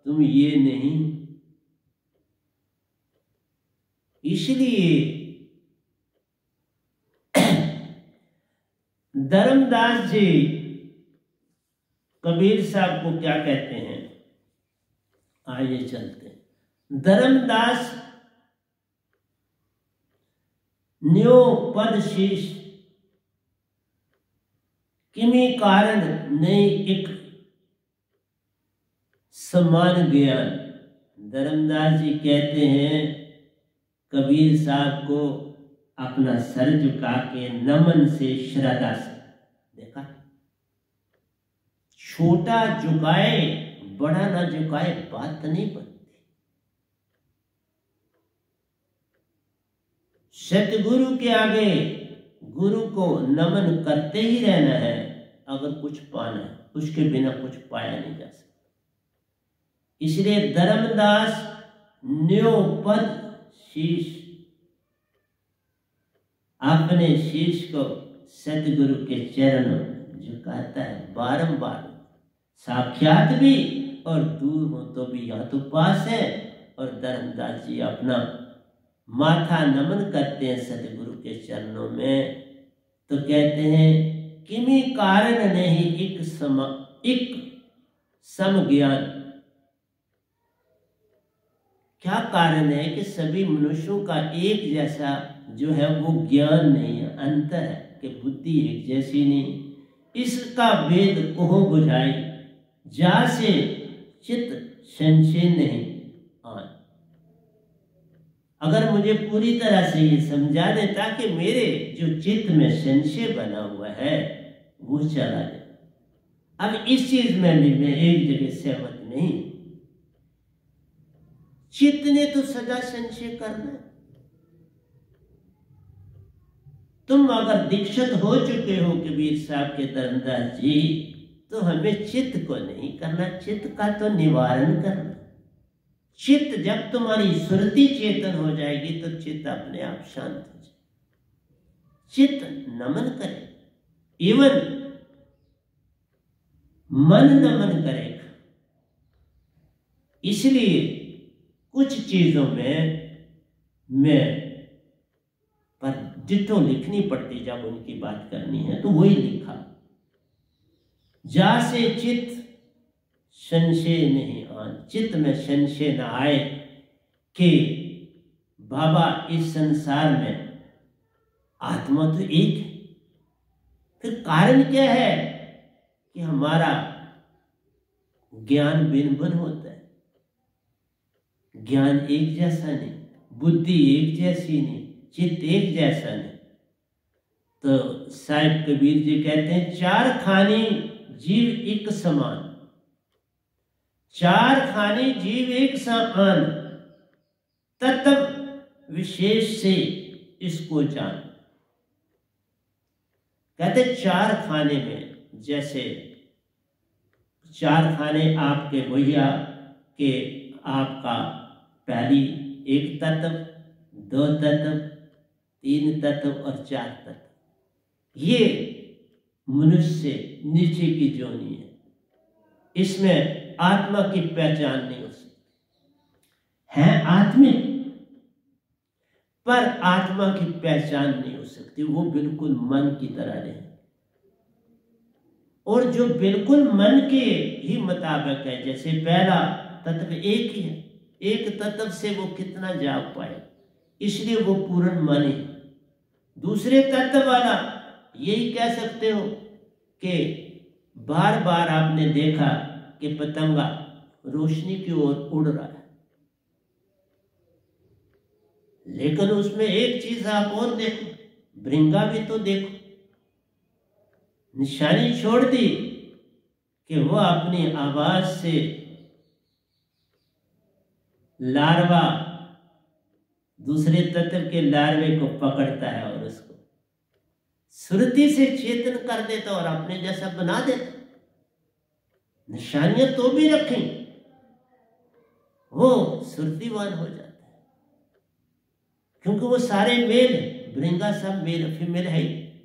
तुम ये नहीं। इसलिए धर्मदास जी कबीर साहब को क्या कहते हैं, आइए चलते हैं। धर्मदास न्यो पद शीश किमी कारण नहीं एक समान ज्ञान। धर्मदास जी कहते हैं कबीर साहब को अपना सर झुका के नमन से, श्रद्धा से, देखा, छोटा झुकाए बड़ा ना झुकाए बात नहीं बनती। सतगुरु के आगे गुरु को नमन करते ही रहना है अगर कुछ पाना है, उसके बिना कुछ पाया नहीं जा सकता। इसलिए धर्मदास न्यो पद शीश, अपने शीश को सतगुरु के चरणों में झुकाता है बारंबार। साक्षात भी और दूर हो तो भी यहाँ तो पास है। और धर्मदास जी अपना माथा नमन करते हैं सतगुरु के चरणों में, तो कहते हैं किमी कारण नहीं एक सम ज्ञान। क्या कारण है कि सभी मनुष्यों का एक जैसा जो है वो ज्ञान नहीं है, अंतर है कि बुद्धि एक जैसी नहीं। इसका वेद कोह बुझाई जा से चित्त संशय नहीं आन। अगर मुझे पूरी तरह से ये समझा दे ताकि मेरे जो चित्त में संशय बना हुआ है वो चला जाए। अब इस चीज में भी मैं एक जगह सहमत नहीं। चित्त ने तो सदा संशय करना है। तुम अगर दीक्षित हो चुके हो कबीर साहब के धर्मदास जी, तो हमें चित्त को नहीं करना, चित्त का तो निवारण करना। चित्त जब तुम्हारी सुरति चेतन हो जाएगी तो चित्त अपने आप शांत हो जाए। चित्त नमन करे, इवन मन नमन करेगा। इसलिए कुछ चीजों में मैं पर डिटो लिखनी पड़ती, जब उनकी बात करनी है तो वही लिखा, जा से चित्त संशय नहीं आन। चित्त में संशय न आए कि बाबा इस संसार में आत्मा तो एक है। फिर कारण क्या है कि हमारा ज्ञान भिन्न भिन्न होता है। ज्ञान एक जैसा नहीं, बुद्धि एक जैसी नहीं, चित्त एक जैसा नहीं। तो साहिब कबीर जी कहते हैं चार खाने जीव एक समान, चार खाने जीव एक समान, तत्व विशेष से इसको जान। कहते चार खाने में, जैसे चार खाने आपके भैया के, आपका पहली एक तत्व, दो तत्व, तीन तत्व और चार तत्व। ये मनुष्य से नीचे की जोनी है। इसमें आत्मा की पहचान नहीं हो सकती। है आत्मिक, पर आत्मा की पहचान नहीं हो सकती। वो बिल्कुल मन की तरह रहे, और जो बिल्कुल मन के ही मुताबिक है, जैसे पहला तत्व एक ही है, एक तत्व से वो कितना जाग पाए, इसलिए वो पूर्ण मन है। दूसरे तत्व वाला यही कह सकते हो कि बार बार आपने देखा कि पतंगा रोशनी की ओर उड़ रहा है, लेकिन उसमें एक चीज आप और देखो, भृंगा भी तो देखो, निशानी छोड़ दी कि वो अपनी आवाज से लार्वा दूसरे तत्व के लार्वे को पकड़ता है और उसको सुरति से चेतन कर देता और अपने जैसा बना देता। निशानियां तो भी रखें, वो सुरतिवान हो जाता है, क्योंकि वो सारे मेल, भृंगा सब मेल फीमेल है,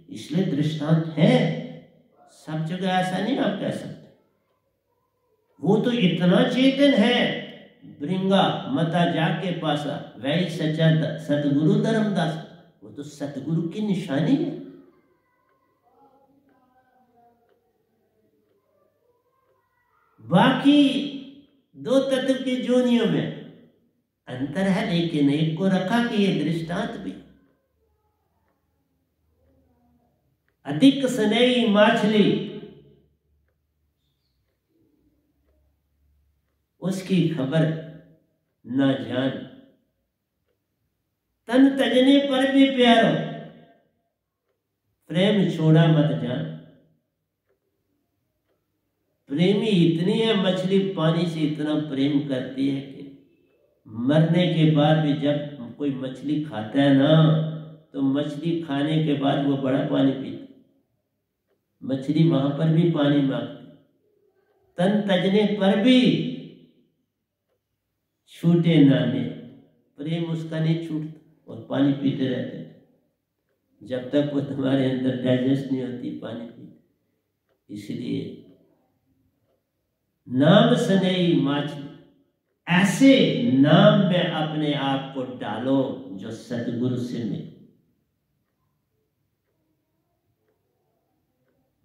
इसलिए दृष्टांत है। सब जगह ऐसा नहीं आप कह सकते। वो तो इतना चेतन है, भृंगा मता जाके पासा वही सच्चा सतगुरु धर्मदास, वो तो सतगुरु की निशानी है। बाकी दो तत्व की जोनियों में अंतर है, लेकिन एक को रखा कि ये दृष्टांत भी। अधिक स्नेही माछली उसकी खबर न जान, तन तजने पर भी प्यारो प्रेम छोड़ा मत जान। प्रेमी इतनी है, मछली पानी से इतना प्रेम करती है कि मरने के बाद भी जब कोई मछली खाता है ना, तो मछली खाने के बाद वो बड़ा पानी पीती, मछली वहां पर भी पानी मांगती। तन तजने पर भी छूटे ना ने, प्रेम उसका नहीं छूटता और पानी पीते रहते जब तक वो तुम्हारे अंदर डाइजेस्ट नहीं होती, पानी पीते। इसलिए नाम सनई माछली, ऐसे नाम में अपने आप को डालो जो सतगुरु से मिले।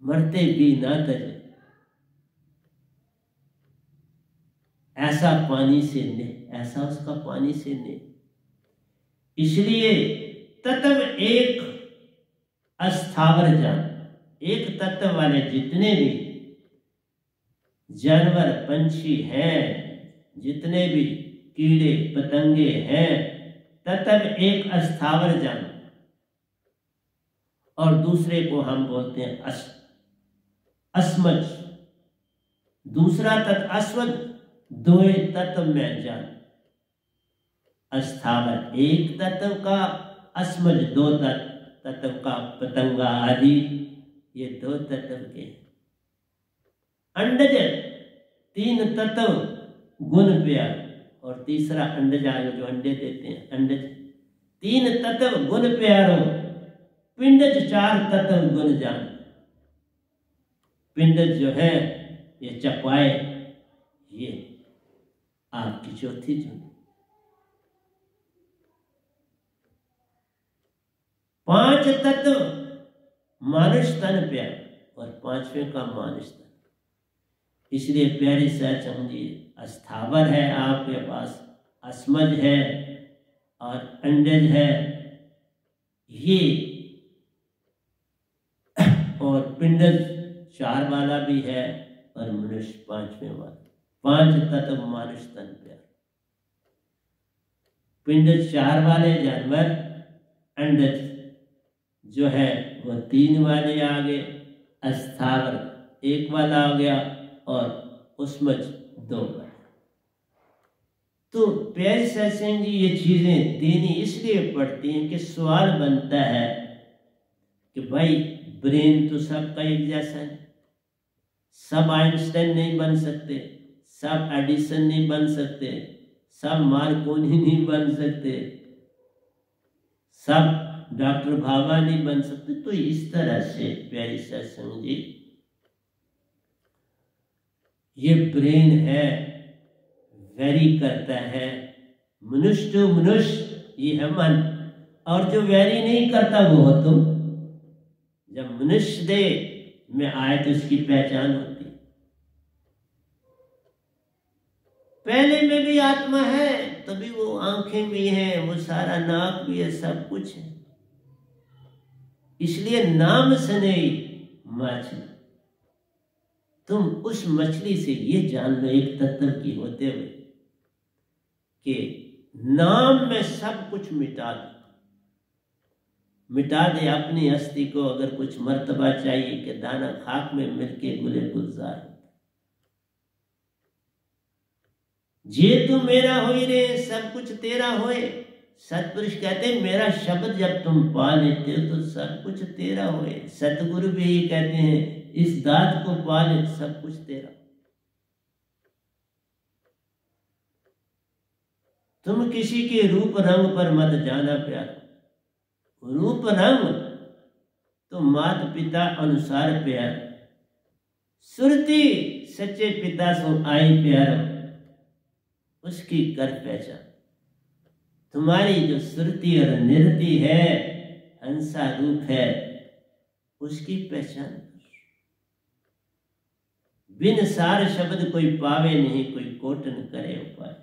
मरते भी ना तजे, ऐसा पानी से ने, ऐसा उसका पानी से ने। इसलिए तत्व एक अस्थावर जान, एक तत्व वाले जितने भी जानवर पंछी हैं, जितने भी कीड़े पतंगे हैं, तत्व एक अस्थावर जान, और दूसरे को हम बोलते हैं अस्मज। दूसरा तत्व अस्वद, दो तत्व में जान। अस्थावर एक तत्व का, अस्मज दो तत्व का, पतंगा आदि ये दो तत्व के। अंडज तीन तत्व गुण प्यार, और तीसरा अंडज आगे जो अंडे देते हैं, अंडज तीन तत्व गुण प्यारो, पिंडज चार तत्व गुण जान। पिंडज जो है ये चपाए, ये आपकी चौथी जुन। पांच तत्व मानुष तन प्यार, और पांचवें का मानुष तन। इसलिए प्यारी साहब समझिए, अस्थावर है आपके पास, अस्मज है और अंडज है ये, और पिंडज चार वाला भी है और मनुष्य पांचवें वाला। पांच तत्व मानुष तन प्यार। पिंडज चार वाले जानवर, अंडज जो है वो तीन वाले आ गए, अस्थावर एक वाला आ गया, और उस्मज दो वाला। तो प्यारे सत्संग जी, ये चीजें देनी इसलिए पड़ती हैं कि सवाल बनता है कि भाई ब्रेन तो सबका एक जैसा है, सब आइंस्टाइन नहीं बन सकते, सब एडिसन नहीं बन सकते, सब मार्कोनी नहीं बन सकते, सब डॉक्टर भाभा नहीं बन सकते। तो इस तरह से प्यारी सत्संग जी, ये ब्रेन है, वेरी करता है, मनुष्य टू मनुष्य ये है मन, और जो वेरी नहीं करता वो हो तुम। जब मनुष्य देह में आए तो इसकी पहचान होती। पहले में भी आत्मा है, तभी वो आंखें भी हैं, वो सारा नाक भी है, सब कुछ है। इसलिए नाम सने मछली, तुम उस मछली से ये जान लो एक तत्व की होते हुए कि नाम में सब कुछ मिटा दे, मिटा दे अपनी हस्ती को। अगर कुछ मर्तबा चाहिए कि दाना खाक में मिलके गुले गुलजार, जे तू मेरा होई रे सब कुछ तेरा होए। सतपुरुष कहते हैं मेरा शब्द जब तुम पा लेते हो तो सब कुछ तेरा होए। सतगुरु भी ये कहते हैं इस दात को पा ले सब कुछ तेरा। तुम किसी के रूप रंग पर मत जाना प्यार। रूप रंग तो मात पिता अनुसार प्यार। सुरती सच्चे पिता सो आई प्यार, उसकी कर पहचान। तुम्हारी जो सुरती और निरति है, हंसा रूप है, उसकी पहचान। बिन सार शब्द कोई पावे नहीं, कोई कोटन करे उपाय।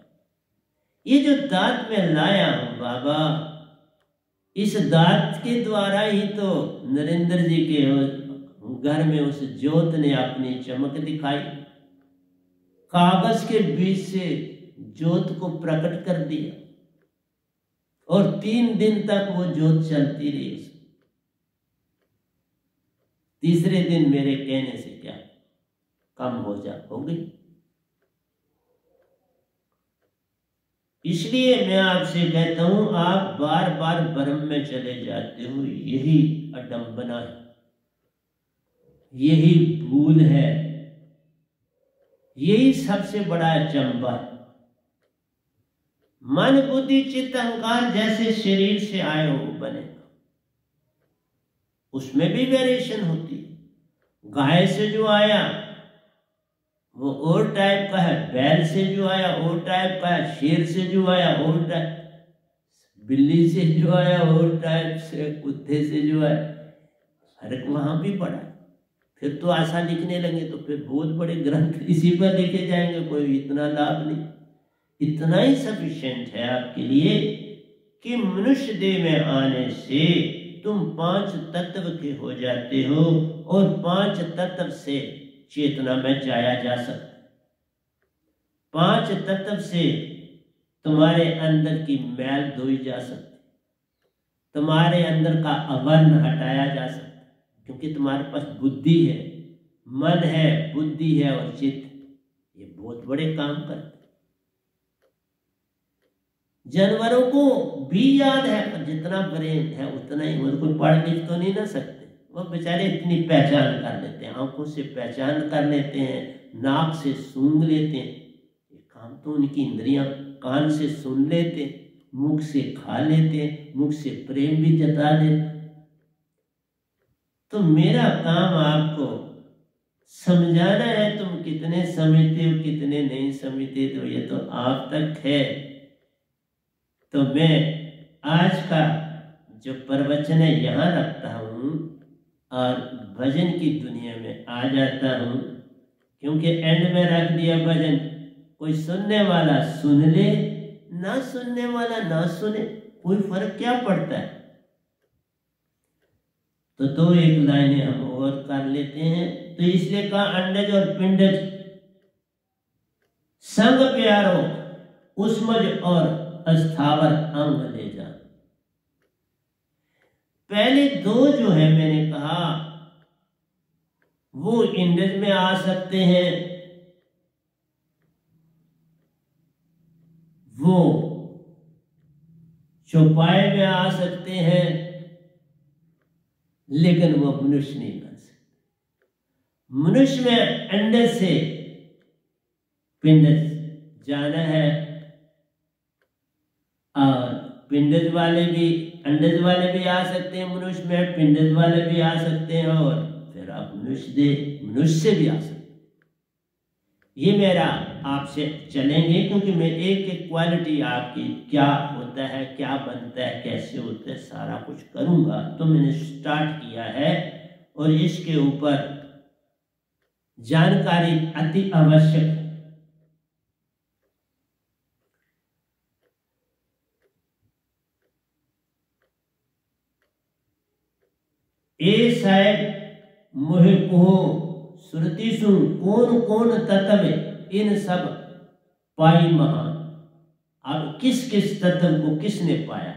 ये जो दात में लाया हूं बाबा, इस दात के द्वारा ही तो नरेंद्र जी के घर में उस ज्योत ने अपनी चमक दिखाई। कागज के बीच से ज्योत को प्रकट कर दिया और 3 दिन तक वो ज्योत चलती रही। तीसरे दिन मेरे कहने से क्या कम हो गई। इसलिए मैं आपसे कहता हूं, आप बार बार ब्रह्म में चले जाते हो, यही अडंबना है, यही भूल है, यही सबसे बड़ा अचंभा है। मन बुद्धि चित्त अहंकार जैसे शरीर से आए हो बनेगा, उसमें भी वेरिएशन होती है। गाय से जो आया वो और टाइप का है, बैल से जो आया और टाइप का है, शेर से जो आया और टाइप, बिल्ली से जो आया और टाइप से, कुत्ते से जो आया, फर्क वहां भी पड़ा। फिर तो आशा लिखने लगे तो फिर बहुत बड़े ग्रंथ इसी पर लिखे जाएंगे, कोई इतना लाभ नहीं। इतना ही सफिशिएंट है आपके लिए कि मनुष्य देह में आने से तुम 5 तत्व के हो जाते हो और 5 तत्व से चेतना में जाया जा सकता है। 5 तत्व से तुम्हारे अंदर की मैल धोई जा सकती, तुम्हारे अंदर का अवर्ण हटाया जा सकता, क्योंकि तुम्हारे पास बुद्धि है, मन है, बुद्धि है और चित्त, ये बहुत बड़े काम करते। जानवरों को भी याद है, पर जितना ब्रेन है उतना ही, उनको पढ़ लिख तो नहीं ना सकते, वो बेचारे इतनी पहचान कर लेते हैं, आंखों से पहचान कर लेते हैं, नाक से सूंघ लेते हैं, ये काम तो उनकी इंद्रियां, कान से सुन लेते, मुख से खा लेते, मुख से प्रेम भी जता लेते। तो मेरा काम आपको समझाना है, तुम कितने समझते हो कितने नहीं समझते, तो ये तो आप तक है। तो मैं आज का जो प्रवचन है यहाँ रखता हूँ और भजन की दुनिया में आ जाता हूँ, क्योंकि एंड में रख दिया भजन, कोई सुनने वाला सुन ले, ना सुनने वाला ना सुने, कोई फर्क क्या पड़ता है। तो 2-1 लाइनें हम और कर लेते हैं। तो इसलिए कहा अंडज और पिंडज संग प्यारो, उष्मज और अस्थावर अंग ले जा। पहले 2 जो है मैंने कहा वो इंडज में आ सकते हैं, वो चौपाई में आ सकते हैं, लेकिन वो मनुष्य नहीं बन सकते। मनुष्य में अंडज से पिंडज जाना है, और पिंडज वाले भी, अंडज वाले भी आ सकते हैं मनुष्य में, पिंडज वाले भी आ सकते हैं, और फिर आप मनुष्य से भी आ सकते हैं। ये मेरा आपसे चलेंगे, क्योंकि मैं एक एक क्वालिटी आपकी क्या होता है, क्या बनता है, कैसे होता है, सारा कुछ करूंगा। तो मैंने स्टार्ट किया है और इसके ऊपर जानकारी अति आवश्यक है। ए साहेब मोहे कोहो श्रुति सुन, कौन कौन तत्व इन सब पाई महान। अब किस किस तत्व को किसने पाया?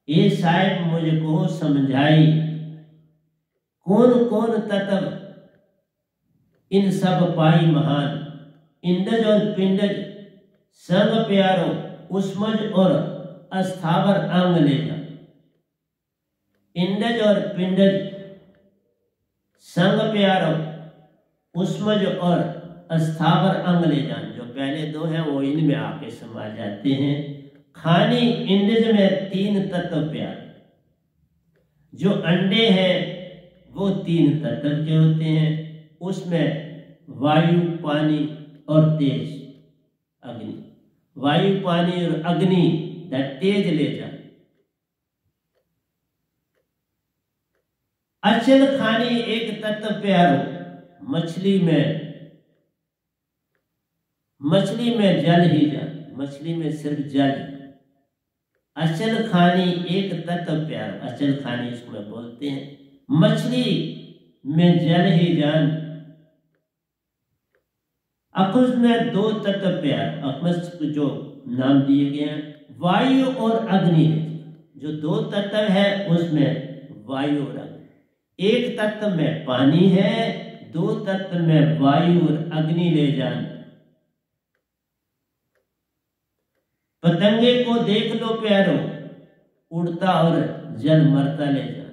ए साहेब मुझे को समझाई, कौन कौन तत्व इन सब पाई महान। इंडज और पिंडज संग प्यारो, उष्मज और अस्थावर अंग ले जा। इंडज और पिंडज संग प्यारो, उष्मज और अस्थावर अंग ले जान। जो पहले 2 हैं वो इनमें आके समा जाते हैं। खानी इंडज में 3 तत्व प्यार, जो अंडे हैं वो 3 तत्व के होते हैं, उसमें वायु, पानी और तेज अग्नि। वायु, पानी और अग्नि तेज ले जा। अचल खानी एक तत्व प्यारो, मछली में जल ही जा, मछली में सिर्फ जल। अचल खानी एक तत्व प्यारो, अचल खानी इसमें बोलते हैं, मछली में जल ही जान। अकुश में 2 तत्व प्यार, अकुश को जो नाम दिए गए हैं, वायु और अग्नि। जो 2 तत्व है उसमें वायु और अग्नि। एक तत्व में पानी है, 2 तत्व में वायु और अग्नि ले जान। पतंगे को देख लो प्यारो, उड़ता और जल मरता ले जा।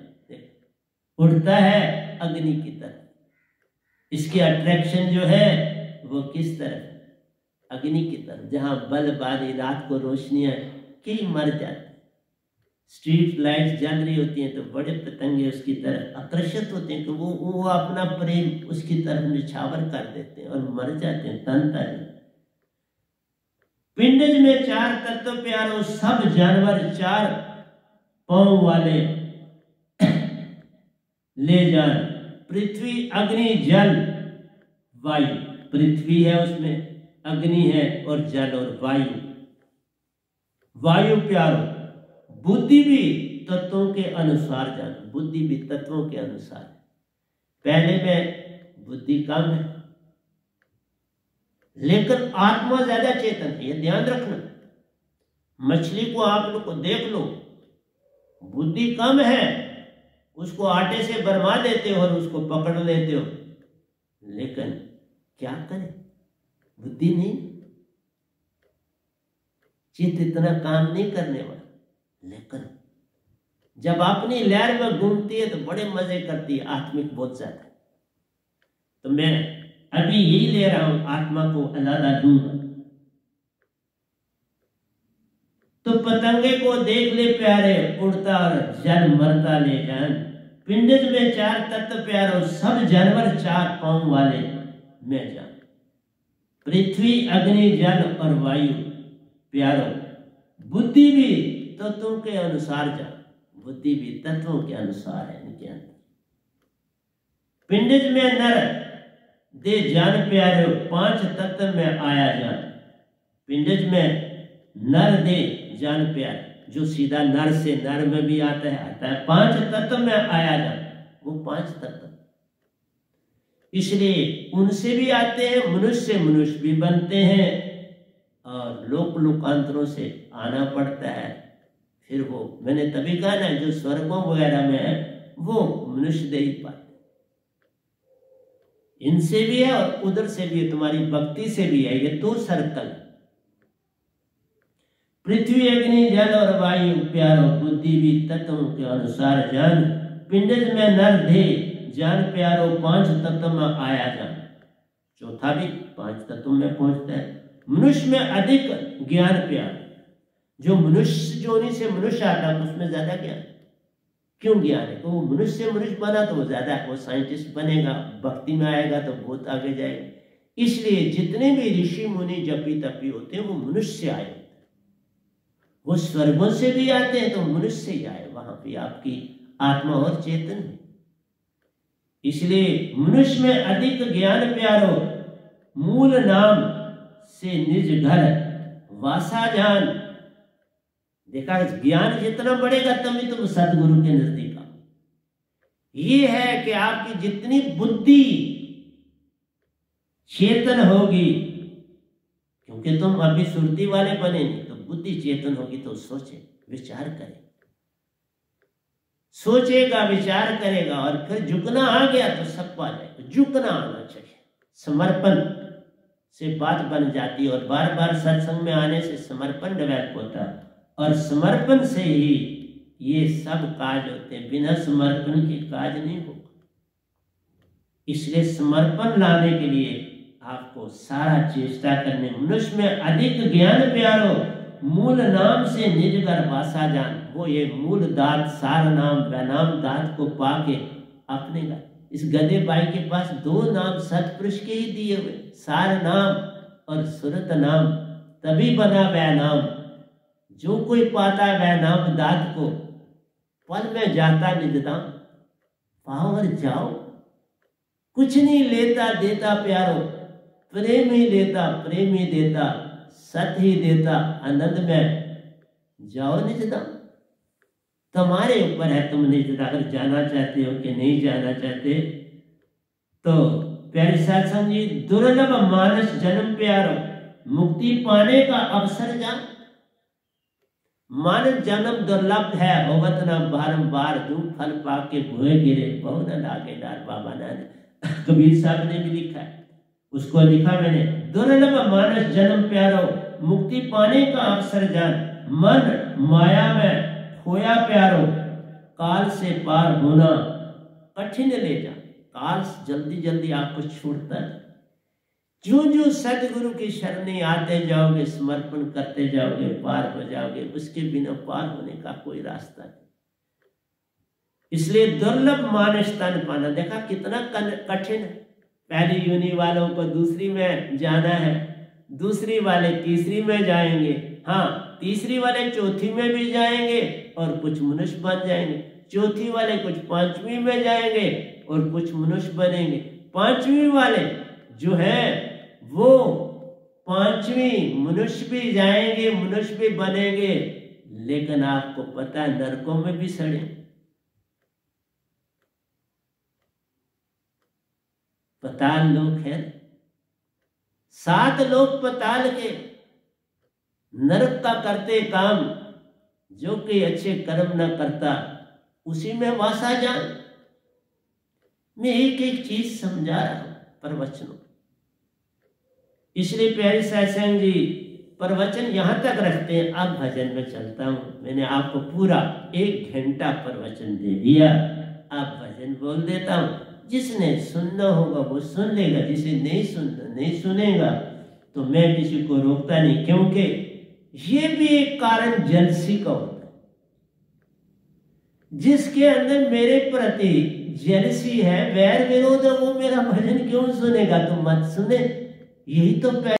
उड़ता है अग्नि की तरफ, इसकी अट्रैक्शन जो है वो किस तरफ? अग्नि की तरफ, जहां बल बारी रात को रोशनियां कई मर जाती, स्ट्रीट लाइट जल रही होती हैं तो बड़े पतंगे उसकी तरफ आकर्षित होते हैं कि वो अपना प्रेम उसकी तरफ निछावर कर देते हैं और मर जाते हैं तनता नहीं। पिंडज में 4 तत्व प्यारो, सब जानवर 4 पांव वाले ले जान। पृथ्वी अग्नि जल वायु, पृथ्वी है उसमें अग्नि है और जल और वायु। वायु प्यारो, बुद्धि भी तत्वों के अनुसार जानो, बुद्धि भी तत्वों के अनुसार। पहले में बुद्धि कम है लेकिन आत्मा ज्यादा चेतन है, ये ध्यान रखना। मछली को आप लोग को देख लो, बुद्धि कम है, उसको आटे से भरमा देते हो और उसको पकड़ लेते हो, लेकिन क्या करें, बुद्धि नहीं, चित्त इतना काम नहीं करने वाला। लेकिन जब अपनी लहर में घूमती है तो बड़े मजे करती है, आत्मिक बहुत ज्यादा। तो मैं अभी यही ले रहा हूं, आत्मा को अलग दूंगा। तो पतंगे को देख ले प्यारे, उड़ता और जल मरता ले जान। पिंडज में 4 तत्व प्यारो, सब जानवर 4 पांव वाले मैं जान। पृथ्वी अग्नि जल और वायु प्यारो, बुद्धि भी तत्वों के अनुसार जान, बुद्धि भी तत्वों के अनुसार है इनके अंदर। पिंडज में नर दे जान प्यारे, 5 तत्व में आया जान। पिंडज में नर दे जान प्यारे, जो सीधा नर से नर में भी आता है 5 तत्व में आया जान, वो 5 तत्व। इसलिए उनसे भी आते हैं, मनुष्य भी बनते हैं और लोक लोकांतरों से आना पड़ता है। फिर वो मैंने तभी कहा ना, जो स्वर्गों वगैरह में है वो मनुष्य दे ही पाते, इनसे भी है और उधर से भी है, तुम्हारी भक्ति से भी है। ये 2 सर्कल, पृथ्वी अग्नि जल और वायु प्यारो, बुद्धि भी तत्वों के अनुसार जान। पिंडज में नर दे जान प्यारो, 5 तत्व में आया जान। चौथा भी 5 तत्व में पहुंचता है। मनुष्य में अधिक ज्ञान प्यार, जो मनुष्य जोनी से मनुष्य आता है उसमें ज्यादा ज्ञान। क्यों ज्ञान है? तो वो मनुष्य से मनुष्य बना तो वो ज्यादा, वो साइंटिस्ट बनेगा, भक्ति में आएगा तो बहुत आगे जाएगा। इसलिए जितने भी ऋषि मुनि जपी तपी होते हैं वो मनुष्य से आए, वो स्वर्गों से भी आते हैं तो मनुष्य से ही आए, वहां भी आपकी आत्मा और चेतन है। इसलिए मनुष्य में अधिक ज्ञान प्यारो, मूल नाम से निज घर वासा जान। देखा, ज्ञान जितना बढ़ेगा तभी तुम सदगुरु के नजदीक आओ। ये है कि आपकी जितनी बुद्धि चेतन होगी, क्योंकि तुम अभी सुरती वाले बने नहीं, तो बुद्धि चेतन होगी तो सोचे, विचार करे, सोचेगा, विचार करेगा और फिर झुकना आ गया तो सब पा जाएगा। झुकना आना चाहिए, समर्पण से बात बन जाती है और बार बार सत्संग में आने से समर्पण डेवलप होता है और समर्पण से ही ये सब काज होते हैं, बिना समर्पण के काज नहीं होगा। इसलिए समर्पण लाने के लिए आपको सारा चेष्टा करने। मनुष्य में अधिक ज्ञान प्यारो, मूल नाम से निज घर वासा जान। वो ये मूल दात सार नाम वैनाम दात को पाके अपने घर, इस गधे भाई के पास 2 नाम सतपुरुष के ही दिए हुए, सार नाम और सुरत नाम, तभी बना वैनाम। जो कोई पाता वैनाम दात को, पल में जाता निजदाम। पाओ और जाओ, कुछ नहीं लेता देता प्यारो, प्रेम ही लेता प्रेम ही देता, सत ही देता आनंद में जाओ निजदाम। तुम्हारे ऊपर है, तुम निजदा अगर जाना चाहते हो कि नहीं जाना चाहते। तो प्यारे सत्संग जी, दुर्लभ मानस जन्म प्यारो, मुक्ति पाने का अवसर जान। मानव जन्म दुर्लभ है, होवत न बारंबार, दुख फल पाके भुए गिरे, बहु न लागे डार। बाबा ने, कबीर साहब ने भी लिखा है, उसको लिखा मैंने। दुर्लभ मानस जन्म प्यारो, मुक्ति पाने का अवसर जान। मन माया में खोया प्यारो, काल से पार होना कठिन ले जा। काल जल्दी जल्दी आपको छूटता है। जो जो सदगुरु की शरणी आते जाओगे, समर्पण करते जाओगे, पार हो जाओगे। उसके बिना पार होने का कोई रास्ता नहीं। इसलिए दुर्लभ मानस तन पाना, देखा कितना कठिन है। पहली यूनि वालों को दूसरी में जाना है, दूसरी वाले तीसरी में जाएंगे, हाँ तीसरी वाले चौथी में भी जाएंगे और कुछ मनुष्य बन जाएंगे। चौथी वाले कुछ पांचवी में जाएंगे और कुछ मनुष्य बनेंगे। पांचवी वाले जो है वो पांचवी मनुष्य भी जाएंगे, मनुष्य भी बनेंगे, लेकिन आपको पता है नरकों में भी सड़े। पताल लोक है, 7 लोक पताल के नरक का करते काम, जो कि अच्छे कर्म न करता उसी में वासा जान। मैं एक एक चीज समझा रहा हूं प्रवचनों। इसलिए प्यारे सत्संग जी प्रवचन यहां तक रखते हैं। अब भजन में चलता हूं। मैंने आपको पूरा 1 घंटा प्रवचन दे दिया, अब भजन बोल देता हूं। जिसने सुनना होगा वो सुन लेगा, जिसे नहीं सुनना नहीं सुनेगा। तो मैं किसी को रोकता नहीं, क्योंकि ये भी एक कारण जलसी का होता है। जिसके अंदर मेरे प्रति जेलसी है, वैर विरोध है, वो मेरा भजन क्यों सुनेगा? तो मत सुने। यही तो